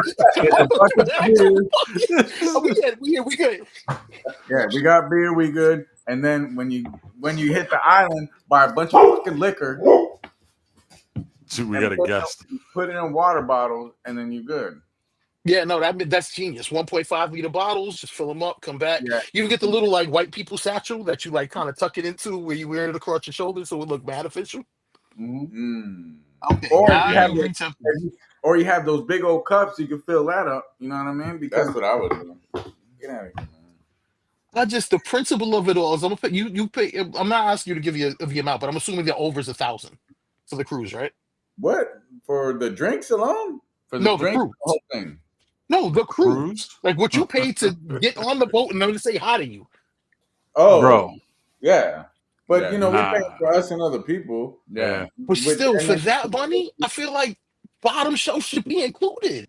We good. Yeah, we got beer. We good. And then when you hit the island, buy a bunch of fucking liquor. We got a guest. Put it in water bottles, and then you're good. Yeah, no, that's genius. 1.5 liter bottles, just fill them up, come back. Yeah. You can get the little white people satchel that you kind of tuck it into where you wear it across your shoulders so it look mad official. Mm-hmm. Okay. Or you have those big old cups, you can fill that up. You know what I mean? Because that's what I would do. Get out of here, man. The principle of it all is I'm gonna pay you pay. I'm not asking you to give you the amount, but I'm assuming the over is 1,000 for the cruise, right? What, for the drinks alone? For the cruise. The whole thing. No, the cruise. Like what you paid to get on the boat and them to say hi to you. Oh, bro. Yeah. But, we pay for us and other people. Yeah. But still, for that money, I feel like bottom shelf should be included.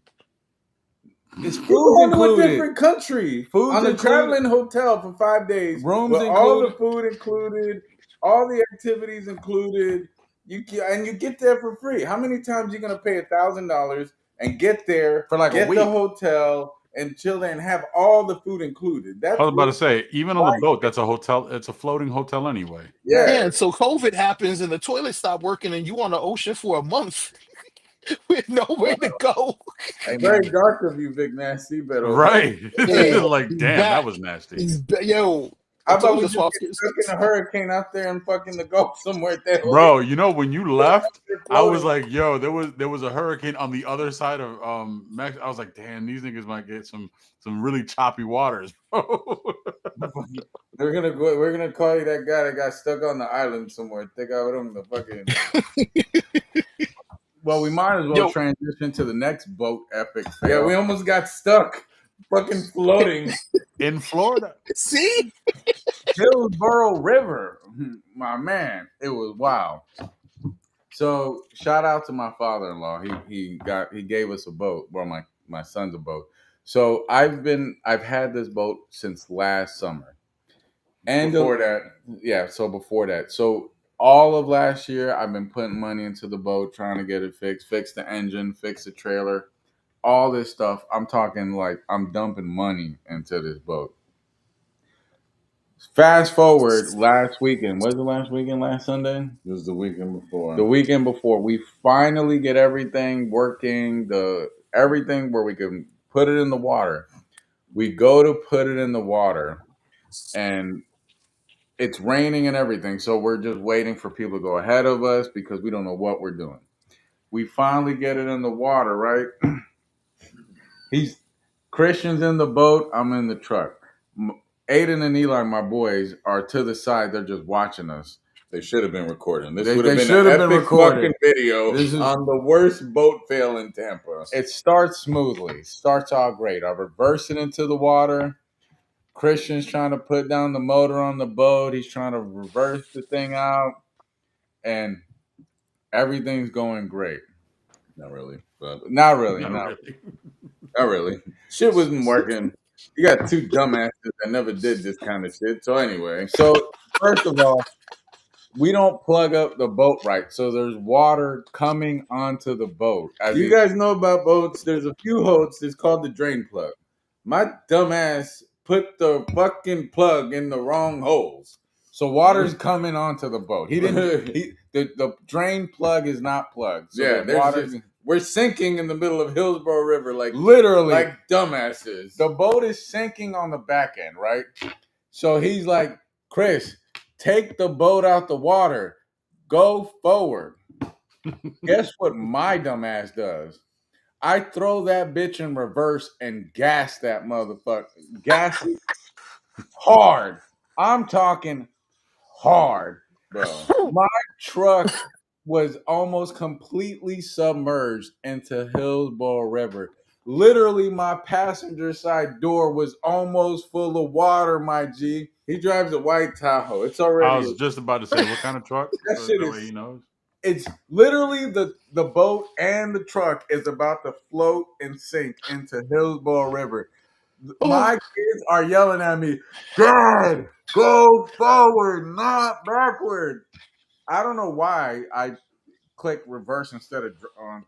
It's food included. To a different country. Food on a traveling hotel for 5 days. Rooms included. All the food included. All the activities included. You get there for free. How many times are you going to pay $1,000 and get there for a week? The hotel and chill there and have all the food included? That's I was about to say, even on the boat, that's a hotel. It's a floating hotel anyway. Yeah. And so COVID happens and the toilet stopped working and you on the ocean for a month with nowhere to go. Hey, very dark of you, Vic Nasty. But right. Damn, that was nasty. Yo. How about we just get stuck in a hurricane out there and fucking the Gulf somewhere there? Bro, when you left, I was like, yo, there was a hurricane on the other side of Mexico. I was like, damn, these niggas might get some really choppy waters, bro. We're gonna call you that guy that got stuck on the island somewhere. Take out him the fucking. Well, we might as well transition to the next boat epic fail. Yeah, we almost got stuck. Fucking floating in Florida. See? Hillsborough River, my man, it was wild. So shout out to my father-in-law. He gave us a boat. Well, my son's a boat. So I've had this boat since last summer. And before that, yeah. So before that, so all of last year, I've been putting money into the boat, trying to get it fixed, fix the engine, fix the trailer, all this stuff. I'm talking like I'm dumping money into this boat. Fast forward last weekend. Was it last weekend? Last Sunday? It was the weekend before. The weekend before, we finally get everything working. Everything where we can put it in the water. We go to put it in the water, and it's raining and everything. So we're just waiting for people to go ahead of us because we don't know what we're doing. We finally get it in the water, right? Christian's in the boat. I'm in the truck. Aiden and Eli, my boys, are to the side. They're just watching us. They should have been recording. This They would have been should an have been epic recorded. fucking video on the worst boat fail in Tampa. It starts smoothly. Starts all great. I reverse it into the water. Christian's trying to put down the motor on the boat. He's trying to reverse the thing out. And everything's going great. Not really. But Not really. Not Not really. Shit wasn't working. You got two dumbasses that never did this kind of shit. So anyway, first of all, we don't plug up the boat right. So there's water coming onto the boat. You guys know about boats. There's a few boats. It's called the drain plug. My dumbass put the fucking plug in the wrong holes. So water's coming onto the boat. He didn't. The drain plug is not plugged. So yeah, we're sinking in the middle of Hillsborough River, like literally, like dumbasses. The boat is sinking on the back end, right? So he's like, Chris, take the boat out the water. Go forward. Guess what my dumbass does? I throw that bitch in reverse and gas that motherfucker. Gas it hard. I'm talking hard, bro. My truck was almost completely submerged into Hillsborough River. Literally, my passenger side door was almost full of water, my G. He drives a white Tahoe. It's already. I was just about to say, what kind of truck? That shit that is. way he knows. It's literally the boat and the truck is about to float and sink into Hillsborough River. My kids are yelling at me, Dad, go forward, not backward. I don't know why I click reverse instead of I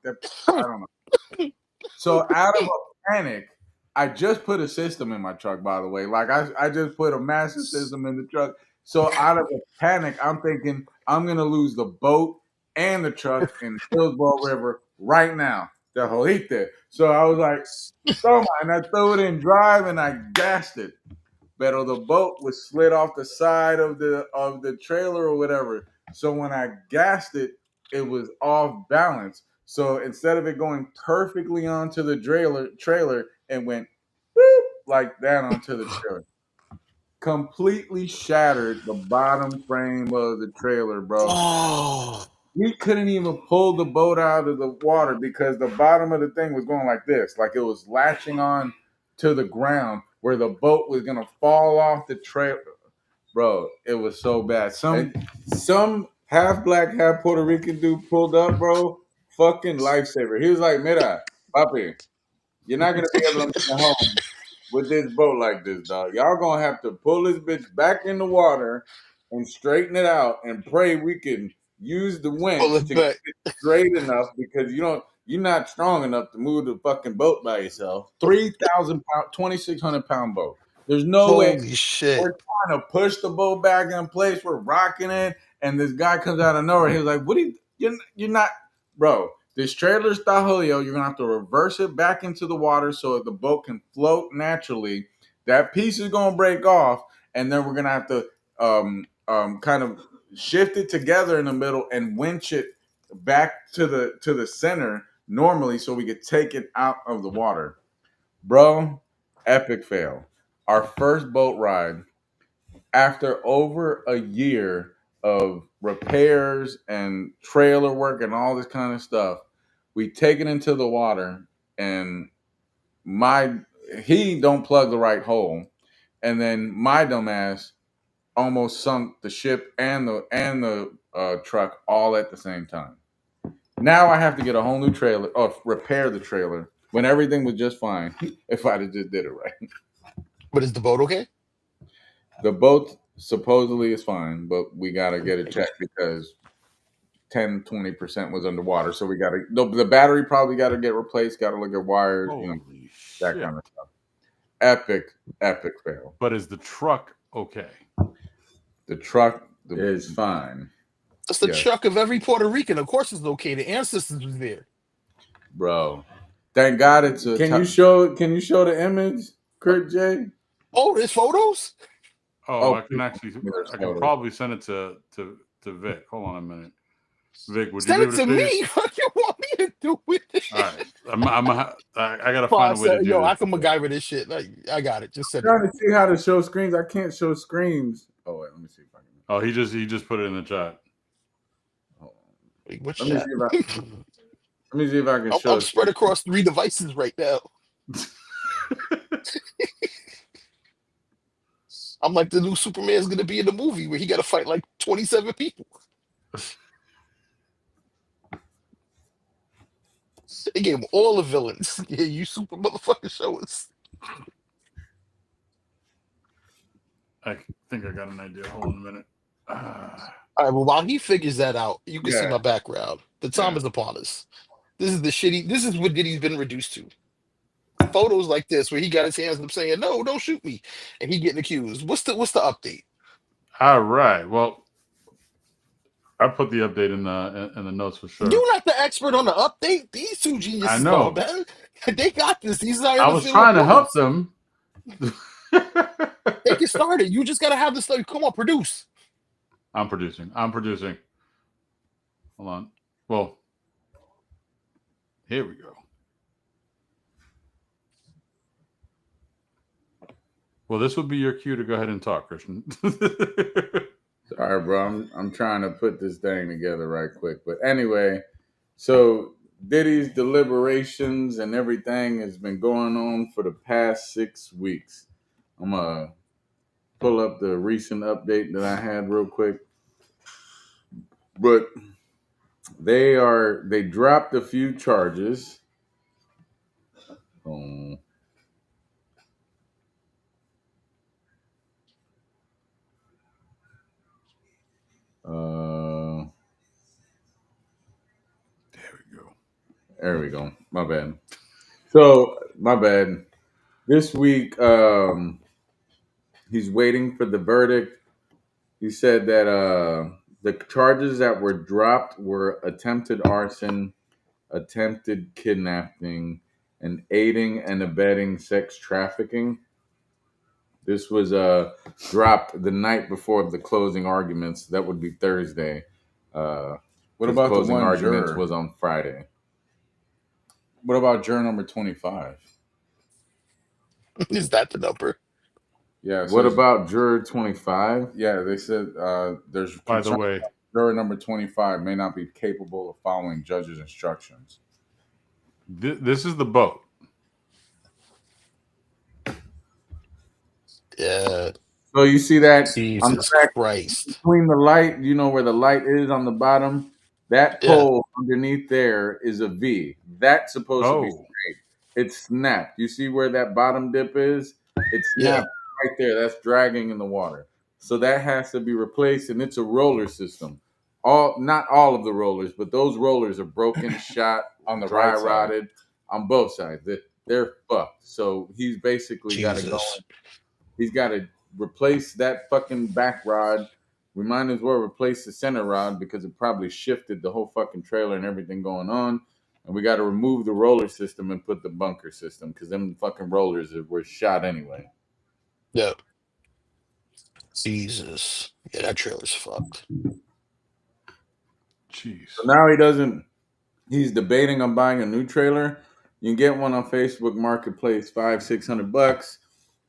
don't know. So out of a panic, I just put a system in my truck, by the way. Like I just put a massive system in the truck. So out of a panic, I'm thinking I'm gonna lose the boat and the truck in Hillsborough River right now. The Jolite. So I was like, "Toma," and I threw it in drive and I gassed it. But the boat was slid off the side of the trailer or whatever. So when I gassed it, it was off balance. So instead of it going perfectly onto the trailer, it went whoop, like that onto the trailer. Completely shattered the bottom frame of the trailer, bro. Oh, We couldn't even pull the boat out of the water because the bottom of the thing was going like this, like it was latching on to the ground where the boat was gonna fall off the trailer. Bro, it was so bad. Some half black, half Puerto Rican dude pulled up, bro. Fucking lifesaver. He was like, "Mira, papi, you're not gonna be able to make it home with this boat like this, dog. Y'all gonna have to pull this bitch back in the water and straighten it out and pray we can use the pull winch it to back. get it straight enough because you're not strong enough to move the fucking boat by yourself. 3,000 pound, 2,600 pound boat. There's no way. Holy shit. We're trying to push the boat back in place. We're rocking it, and this guy comes out of nowhere. He was like, "What? You're not, bro. This trailer's Tahoe. You're gonna have to reverse it back into the water so that the boat can float naturally. That piece is gonna break off, and then we're gonna have to kind of shift it together in the middle and winch it back to the center normally, so we could take it out of the water, bro." Epic fail. Our first boat ride after over a year of repairs and trailer work and all this kind of stuff. We take it into the water and he don't plug the right hole. And then my dumbass almost sunk the ship and the truck all at the same time. Now I have to get a whole new trailer or repair the trailer when everything was just fine if I'd have just did it right. But is the boat okay? The boat supposedly is fine, but we got to get it checked because 10-20% was underwater. So we got to the battery probably got to get replaced, got to look at wires, Holy that shit. kind of stuff. Epic fail. But is the truck okay? The truck is fine. That's the truck of every Puerto Rican. Of course, it's okay. The ancestors was there, bro. Thank God it's a. Can you show the image, Kurt J? Oh, there's photos. Oh, I can probably send it to Vic. Hold on a minute, Vic. Would Send you be it able to to me. What you want me to do with it? All right, I gotta find a way to do this. I can MacGyver this shit. Like, I got it. Just send it. I'm trying to see how to show screens. I can't show screens. Oh wait, let me see if I can. Oh, he just put it in the chat. Wait, what let chat? me see if I can show. I'm spread across 3 devices right now. I'm like the new Superman's gonna be in the movie where he got to fight like 27 people. They gave him all the villains. Yeah, you super motherfucking show us. I think I got an idea. Hold on a minute. All right, well, while he figures that out, you can see Yeah. my background. The time is upon us. This is what Diddy's been reduced to. Photos like this where he got his hands up saying, "No, don't shoot me," and he getting accused. What's the update? All right. Well, I put the update in the notes for sure. You're not the expert on the update. These 2 geniuses, I know, man. They got this. These are I was trying to help them. They get started. You just gotta have this stuff. Come on, produce. I'm producing. Hold on. Well, here we go. Well, this would be your cue to go ahead and talk, Christian. Sorry, bro. I'm trying to put this thing together right quick. But anyway, so Diddy's deliberations and everything has been going on for the past 6 weeks. I'm gonna pull up the recent update that I had real quick. But they dropped a few charges. There we go. My bad. So, my bad. This week, he's waiting for the verdict. He said that the charges that were dropped were attempted arson, attempted kidnapping, and aiding and abetting sex trafficking. This was dropped the night before the closing arguments. That would be Thursday. What about the closing one arguments juror? was on Friday. What about juror number 25? Is that the number? Yeah. What about juror 25? Yeah, they said there's By the way, juror number 25 may not be capable of following judge's instructions. this is the boat. Yeah. So you see that on the Jesus back Christ. between the light, you know where the light is on the bottom? That Yeah. pole underneath there is a V. That's supposed to be Oh, straight. It's snapped. You see where that bottom dip is? It's Yeah. snapped right there. That's dragging in the water. So that has to be replaced, and it's a roller system. Not all of the rollers, but those rollers are broken, shot, On the dry right side. rotted on both sides. They're fucked. So he's basically got to go. Jesus. He's got to replace that fucking back rod. We might as well replace the center rod because it probably shifted the whole fucking trailer and everything going on. And we got to remove the roller system and put the bunker system because them fucking rollers were shot anyway. Yeah. Jesus. Yeah, that trailer's fucked. jeez. So now he's debating on buying a new trailer. You can get one on Facebook Marketplace, $500-$600.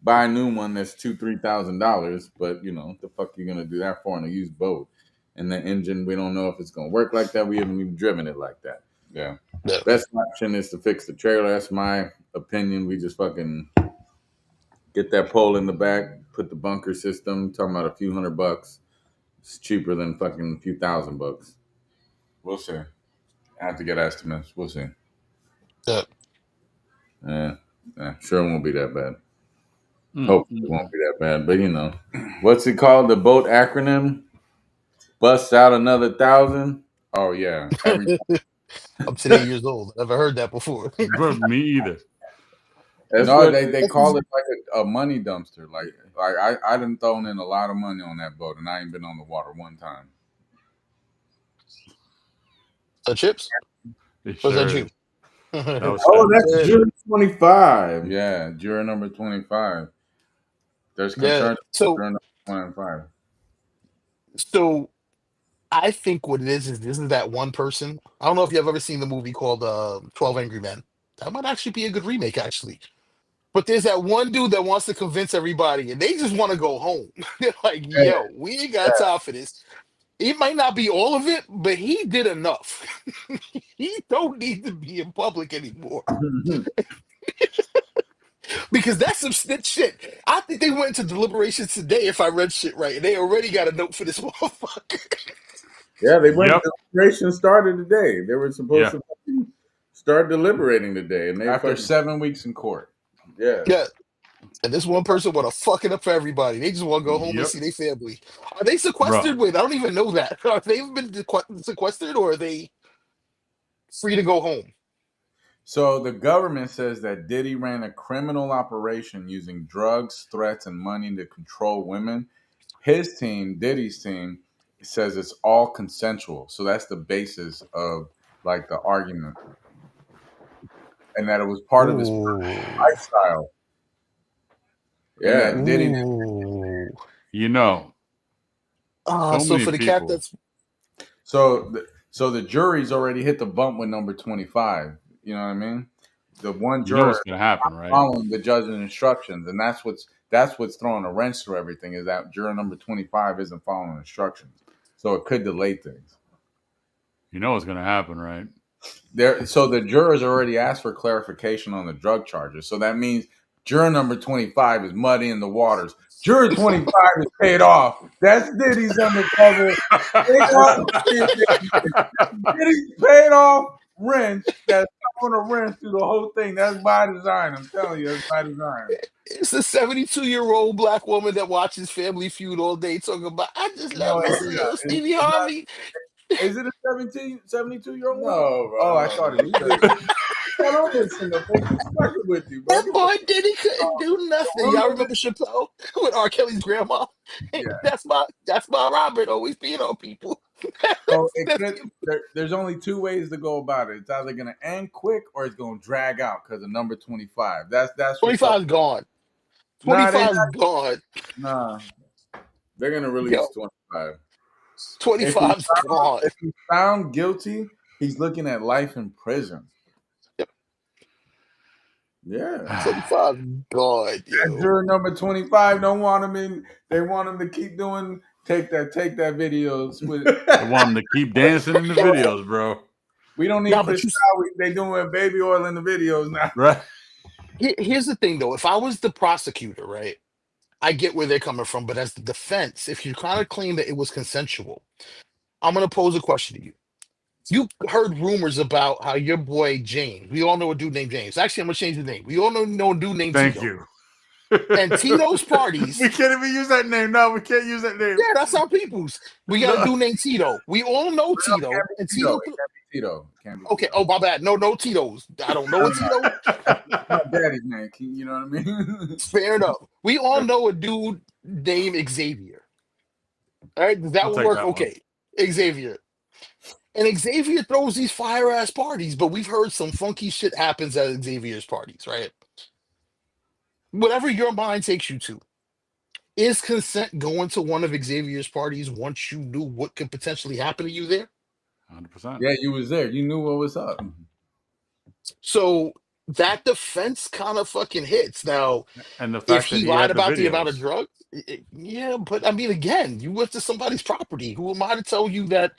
Buy a new one that's $2,000-$3,000. But you know, the fuck you gonna do that for on a used boat? And the engine, we don't know if it's gonna work like that. We haven't even driven it like that. Yeah. Best option is to fix the trailer. That's my opinion. We just fucking Get that pole in the back, put the bunker system, talking about a few $100. It's cheaper than fucking a few $1,000. We'll see. I have to get estimates. We'll see. Yeah. Sure it won't be that bad. Mm, Hopefully it won't be that bad. But what's it called? The boat acronym? Bust out another 1,000. Oh yeah, every I'm today years old. Never heard that before. Bro, me either. That's no, they call it like a money dumpster. Like I done thrown in a lot of money on that boat, and I ain't been on the water one time. Chips? It Or is that sure you? is. That was Oh, fat. that's juror 25. Yeah, juror number 25. There's Yeah. concern So juror number 25. so I think what it is this is that one person. I don't know if you've ever seen the movie called 12 Angry Men. That might actually be a good remake, actually. But there's that one dude that wants to convince everybody, and they just want to go home. They're like, yo, we ain't got time for this. It might not be all of it, but he did enough. He don't need to be in public anymore. Because that's some snitch shit. I think they went into deliberations today, if I read shit right, and they already got a note for this motherfucker. Yeah, they went. Yep. Deliberation started today. They were supposed Yeah. to start deliberating today, and they after 7 weeks in court. Yeah. Yeah. And this one person want to fuck it up for everybody. They just want to go home and Yep. see their family. Are they Bro. sequestered? Wait, I don't even know that. Are they been sequestered or are they free to go home? So the government says that Diddy ran a criminal operation using drugs, threats, and money to control women. His team, Diddy's team, says it's all consensual. So that's the basis of like the argument, and that it was part of his Ooh. lifestyle. Yeah, and that Diddy. Ooh. So So many for the cat people. that's So the jury's already hit the bump with number 25. You know what I mean? The one You know juror what's gonna happen, right? following the judge's instructions, and that's what's throwing a wrench through everything. Is that juror number 25 isn't following instructions, so it could delay things. You know what's gonna happen, right? So the jurors already asked for clarification on the drug charges. So that means juror number 25 is muddying the waters. Juror 25 is paid off. That's Diddy's undercover. Diddy's paid off wrench that's throwing a wrench through the whole thing. That's by design. I'm telling you, that's by design. it's a 72-year-old black woman that watches Family Feud all day talking about I just No, love it's missing not. you, Stevie Harvey. Is it a 72-year-old woman? No, bro. Oh, I thought it was. Don't listen to me. Who's fucking with you, bro? That boy Diddy couldn't do nothing. Y'all remember Chappelle with R. Kelly's grandma? Yeah. That's my Robert always being on people. So there's only two ways to go about it. It's either going to end quick or it's going to drag out because of number 25. That's 25 is gone. Nah, 25 is gone. Nah, they're going to release Yo, 25. 25 is gone. If he's found guilty, he's looking at life in prison. Yep. Yeah. 25 is gone, yo. Juror number 25 don't want him in. They want him to keep doing take that videos with They want them to keep dancing in the videos, bro. We don't need Nah, Chris They doing baby oil in the videos now. Right. Here's the thing, though. If I was the prosecutor, right, I get where they're coming from. But as the defense, if you kind of claim that it was consensual, I'm going to pose a question to you. You heard rumors about how your boy James, we all know a dude named James. Actually, I'm going to change the name. We all know a dude named Thank Tito. you. And Tito's parties. We can't even use that name. No, we can't use that name. Yeah, that's our people's. We got a dude named Tito. We all know Tito. And Tito. Tito. Okay. Oh, my bad. No Tito's. I don't know a Tito. My daddy's name. You know what I mean? Fair enough. We all know a dude named Xavier. All right. Does that work? Okay. Xavier. And Xavier throws these fire ass parties, but we've heard some funky shit happens at Xavier's parties, right? Whatever your mind takes you to. Is consent going to one of Xavier's parties once you knew what could potentially happen to you there? 100%. Yeah, you was there. You knew what was up. So that defense kind of fucking hits. Now, And the fact if that he he had lied the about the videos. amount of drugs, yeah, but I mean, again, you went to somebody's property. Who am I to tell you that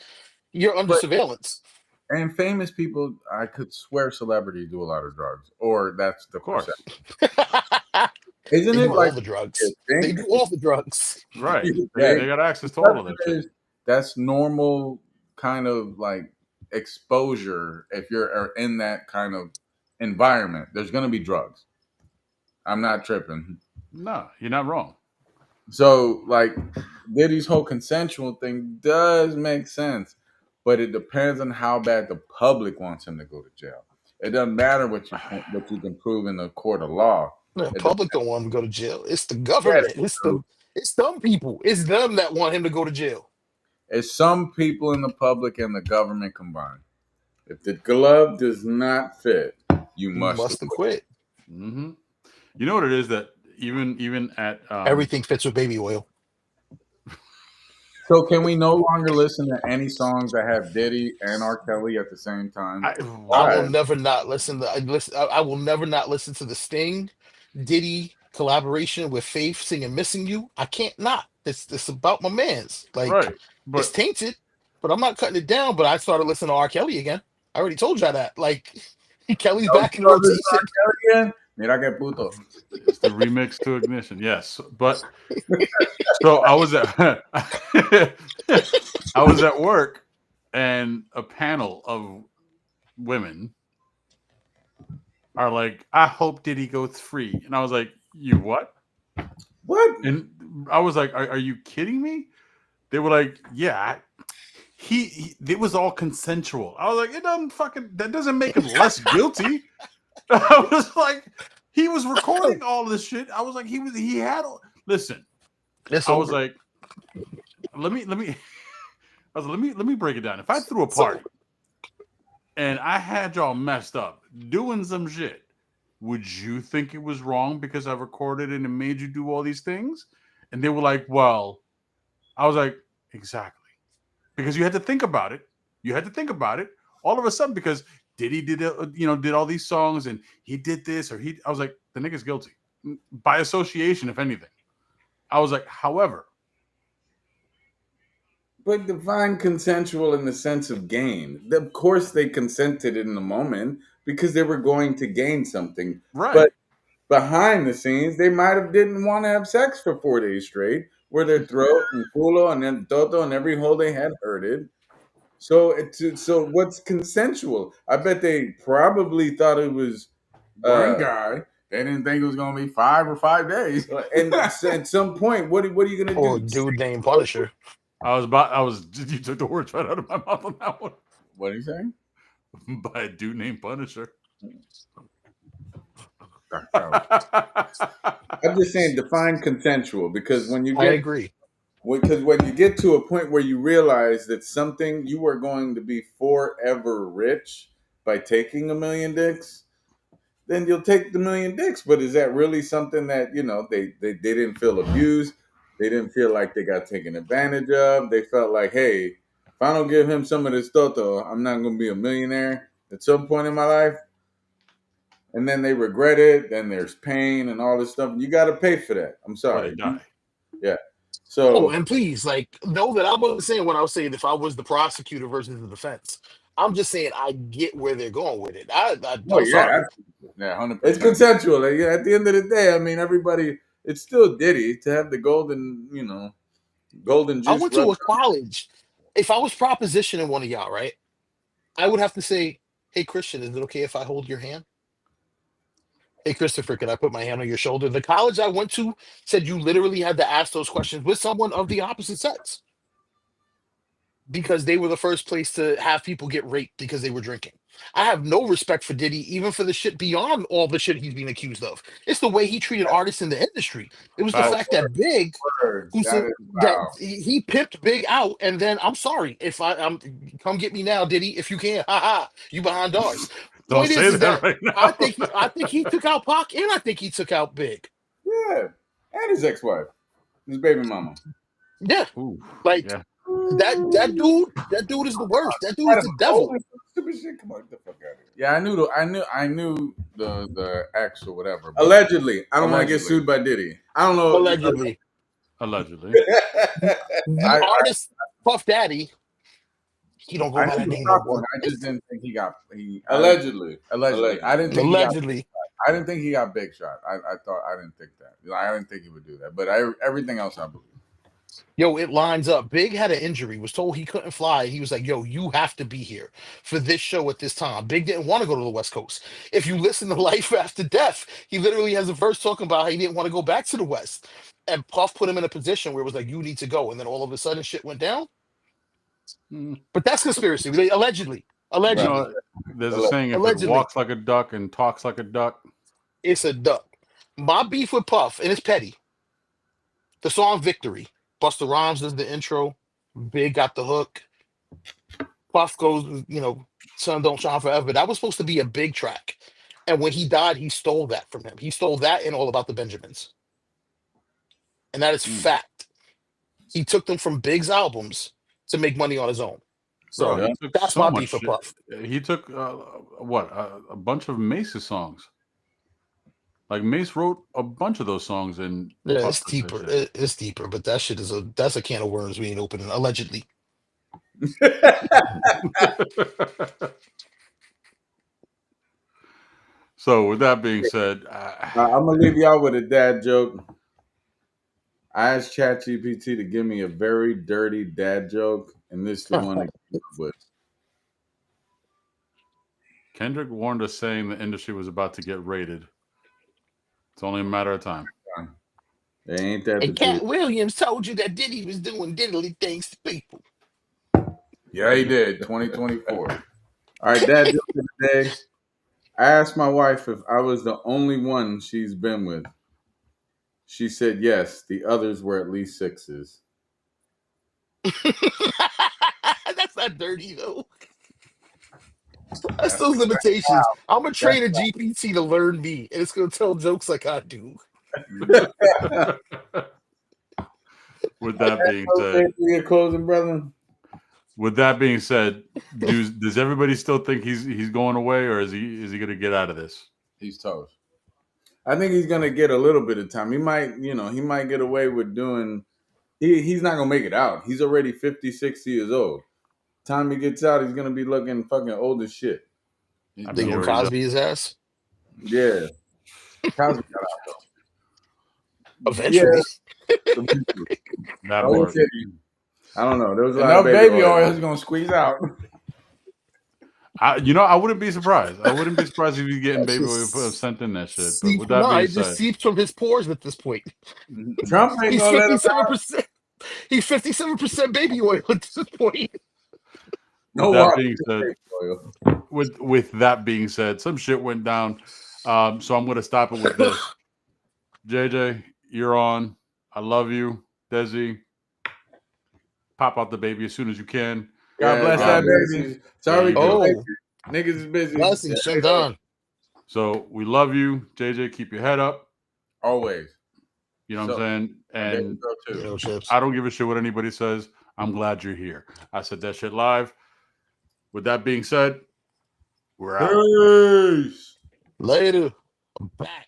you're under surveillance? And famous people, I could swear celebrities do a lot of drugs, or that's the Of course. perception. Isn't They it do like all the you drugs. They think? do all the drugs. Right. Yeah. They got access to all of that shit. That's normal kind of like exposure if you're in that kind of environment. There's going to be drugs. I'm not tripping. No, you're not wrong. So, like, Diddy's whole consensual thing does make sense, but it depends on how bad the public wants him to go to jail. It doesn't matter what you can prove in the court of law. The It public don't want him to go to jail. It's the depends. government. It's them people. It's them that want him to go to jail. It's some people in the public and the government combined. If the glove does not fit, you He must must have quit. Mm-hmm. You know what it is that even at Everything fits with baby oil. So can we no longer listen to any songs that have Diddy and R. Kelly at the same time? I Why? will never not listen to. I will never not listen to the Sting, Diddy collaboration with Faith singing "Missing You." I can't not. It's about my man's. Like right, it's but tainted, but I'm not cutting it down. But I started listening to R. Kelly again. I already told y'all that. Like Kelly's Oh, back in you listen to rotation. R. Kelly again? Mira que puto. it's the remix to Ignition. Yes, but so I was at I was at work, and a panel of women are like, "I hope Diddy goes free," and I was like, "You what?" What? And I was like, "Are you kidding me?" They were like, "Yeah." It was all consensual. I was like, that doesn't make him less guilty. I was like, he was recording all this shit. I was like, listen. It's I was over. like, let me break it down. If I threw a party and I had y'all messed up doing some shit, would you think it was wrong because I recorded it and made you do all these things? And they were like, well, I was like, exactly. Because you had to think about it. All of a sudden, because Diddy did all these songs and he did this I was like, the nigga's guilty by association, if anything. I was like, however, But define consensual in the sense of gain. Of course, they consented in the moment because they were going to gain something. right, But behind the scenes, they might have didn't want to have sex for 4 days straight, where their throat and culo and then toto and every hole they had hurted. So what's consensual? I bet they probably thought it was one guy. They didn't think it was going to be 5 and at some point, what are you going to Or a do? dude named Punisher. you took the words right out of my mouth on that one. What are you saying? By a dude named Punisher. I'm just saying define consensual because when you I get agree. because when you get to a point where you realize that something you are going to be forever rich by taking 1,000,000 dicks, then you'll take the 1,000,000 dicks. But is that really something that they didn't feel abused? They didn't feel like they got taken advantage of. They felt like, hey, if I don't give him some of this toto, I'm not going to be a millionaire at some point in my life. And then they regret it. Then there's pain and all this stuff. You got to pay for that. I'm Or sorry. they die. Yeah. Oh, So and please, like, know that I wasn't saying what I was saying if I was the prosecutor versus the defense. I'm just saying I get where they're going with it. I'm sorry. yeah, 100%. It's consensual. Like, yeah, at the end of the day, I mean, everybody. It's still Diddy to have the golden I juice. went to a college. If I was propositioning one of y'all, right, I would have to say, hey, Christian, is it okay if I hold your hand? Hey, Christopher, can I put my hand on your shoulder? The college I went to said you literally had to ask those questions with someone of the opposite sex because they were the first place to have people get raped because they were drinking. I have no respect for Diddy, even for the shit beyond all the shit he's being accused of. It's the way he treated artists in the industry. It was the Facts. fact that Big, who That said is that wow. he pimped Big out, and then I'm sorry if I'm come get me now, Diddy, if you can, ha ha, you behind doors. Don't Point say is that that right now. I think he took out Pac, and I think he took out Big. Yeah, and his ex-wife, his baby mama. Yeah, Ooh, like yeah. that dude is the worst. That dude is the devil. Stupid shit. Come on, get the fuck out of here. Yeah, I knew the ex or whatever. Allegedly, I don't want to get sued by Diddy. I don't know. Allegedly, Allegedly. the artist Puff Daddy, he don't go I by knew that the name no top one. more. I just didn't think he allegedly. I didn't think he got. Allegedly. I didn't think he got big shot. I didn't think that. I didn't think he would do that. But everything else I believe. Yo, it lines up. Big had an injury, was told he couldn't fly. He was like, yo, you have to be here for this show at this time. Big didn't want to go to the West Coast. If you listen to Life After Death, he literally has a verse talking about how he didn't want to go back to the West. And Puff put him in a position where it was like, you need to go. And then all of a sudden shit went down. But that's conspiracy. Allegedly. You Allegedly. know, there's a saying: if it Allegedly. walks like a duck and talks like a duck, It's a duck. My beef with Puff, and it's petty. The song Victory. Busta Rhymes does the intro. Big got the hook. Puff goes, sun don't shine forever. That was supposed to be a big track. And when he died, he stole that from him. He stole that and All About the Benjamins. And that is fact. He took them from Big's albums to make money on his own. So bro, he took that's so my much beef with shit. Puff. He took a bunch of Mace's songs. Like Mace wrote a bunch of those songs, and Yeah, Puff it's took that deeper. shit. It's deeper, but that shit that's a can of worms we ain't opening, allegedly. So, with that being said, I'm gonna leave y'all with a dad joke. I asked ChatGPT to give me a very dirty dad joke, and this is the one it came up with. Kendrick warned us saying the industry was about to get raided. It's only a matter of time. Ain't that the And Cat truth? Williams told you that Diddy was doing diddly things to people. Yeah, he did. 2024. All right, dad joke of the day. I asked my wife if I was the only one she's been with. She said yes. The others were at least sixes. That's not dirty though. That's those limitations. I'm gonna train a GPT to learn me, and it's gonna tell jokes like I do. With that being said, Okay, for your closing, brother. with that being said, does everybody still think he's going away, or is he going to get out of this? He's toast. I think he's gonna get a little bit of time. He might get away with doing. He's not gonna make it out. He's already 50, 60 years old. Time he gets out, he's gonna be looking fucking old as shit. I They mean, gonna he already Cosby his ass Yeah. Cosby got out eventually. though. that Oh, part. I don't know. There was a lot Enough of baby oil is gonna squeeze out. I wouldn't be surprised. I wouldn't be surprised if he's getting That's baby oil just sent in that shit. But with that being it just said, seeps from his pores at this point. Trump ain't He's gonna let him 57%. He's 57% baby oil at this point. No with that water. being said, Oil. with that being said, some shit went down. So I'm going to stop it with this. JJ, you're on. I love you. Desi, pop out the baby as soon as you can. God bless that baby. Sorry, There you go. baby. Niggas is busy. Blessings, Shandan. So we love you. JJ, keep your head up. Always. You know what I'm saying? And Chips. I don't give a shit what anybody says. I'm glad you're here. I said that shit live. With that being said, we're out. Peace. Later. I'm back.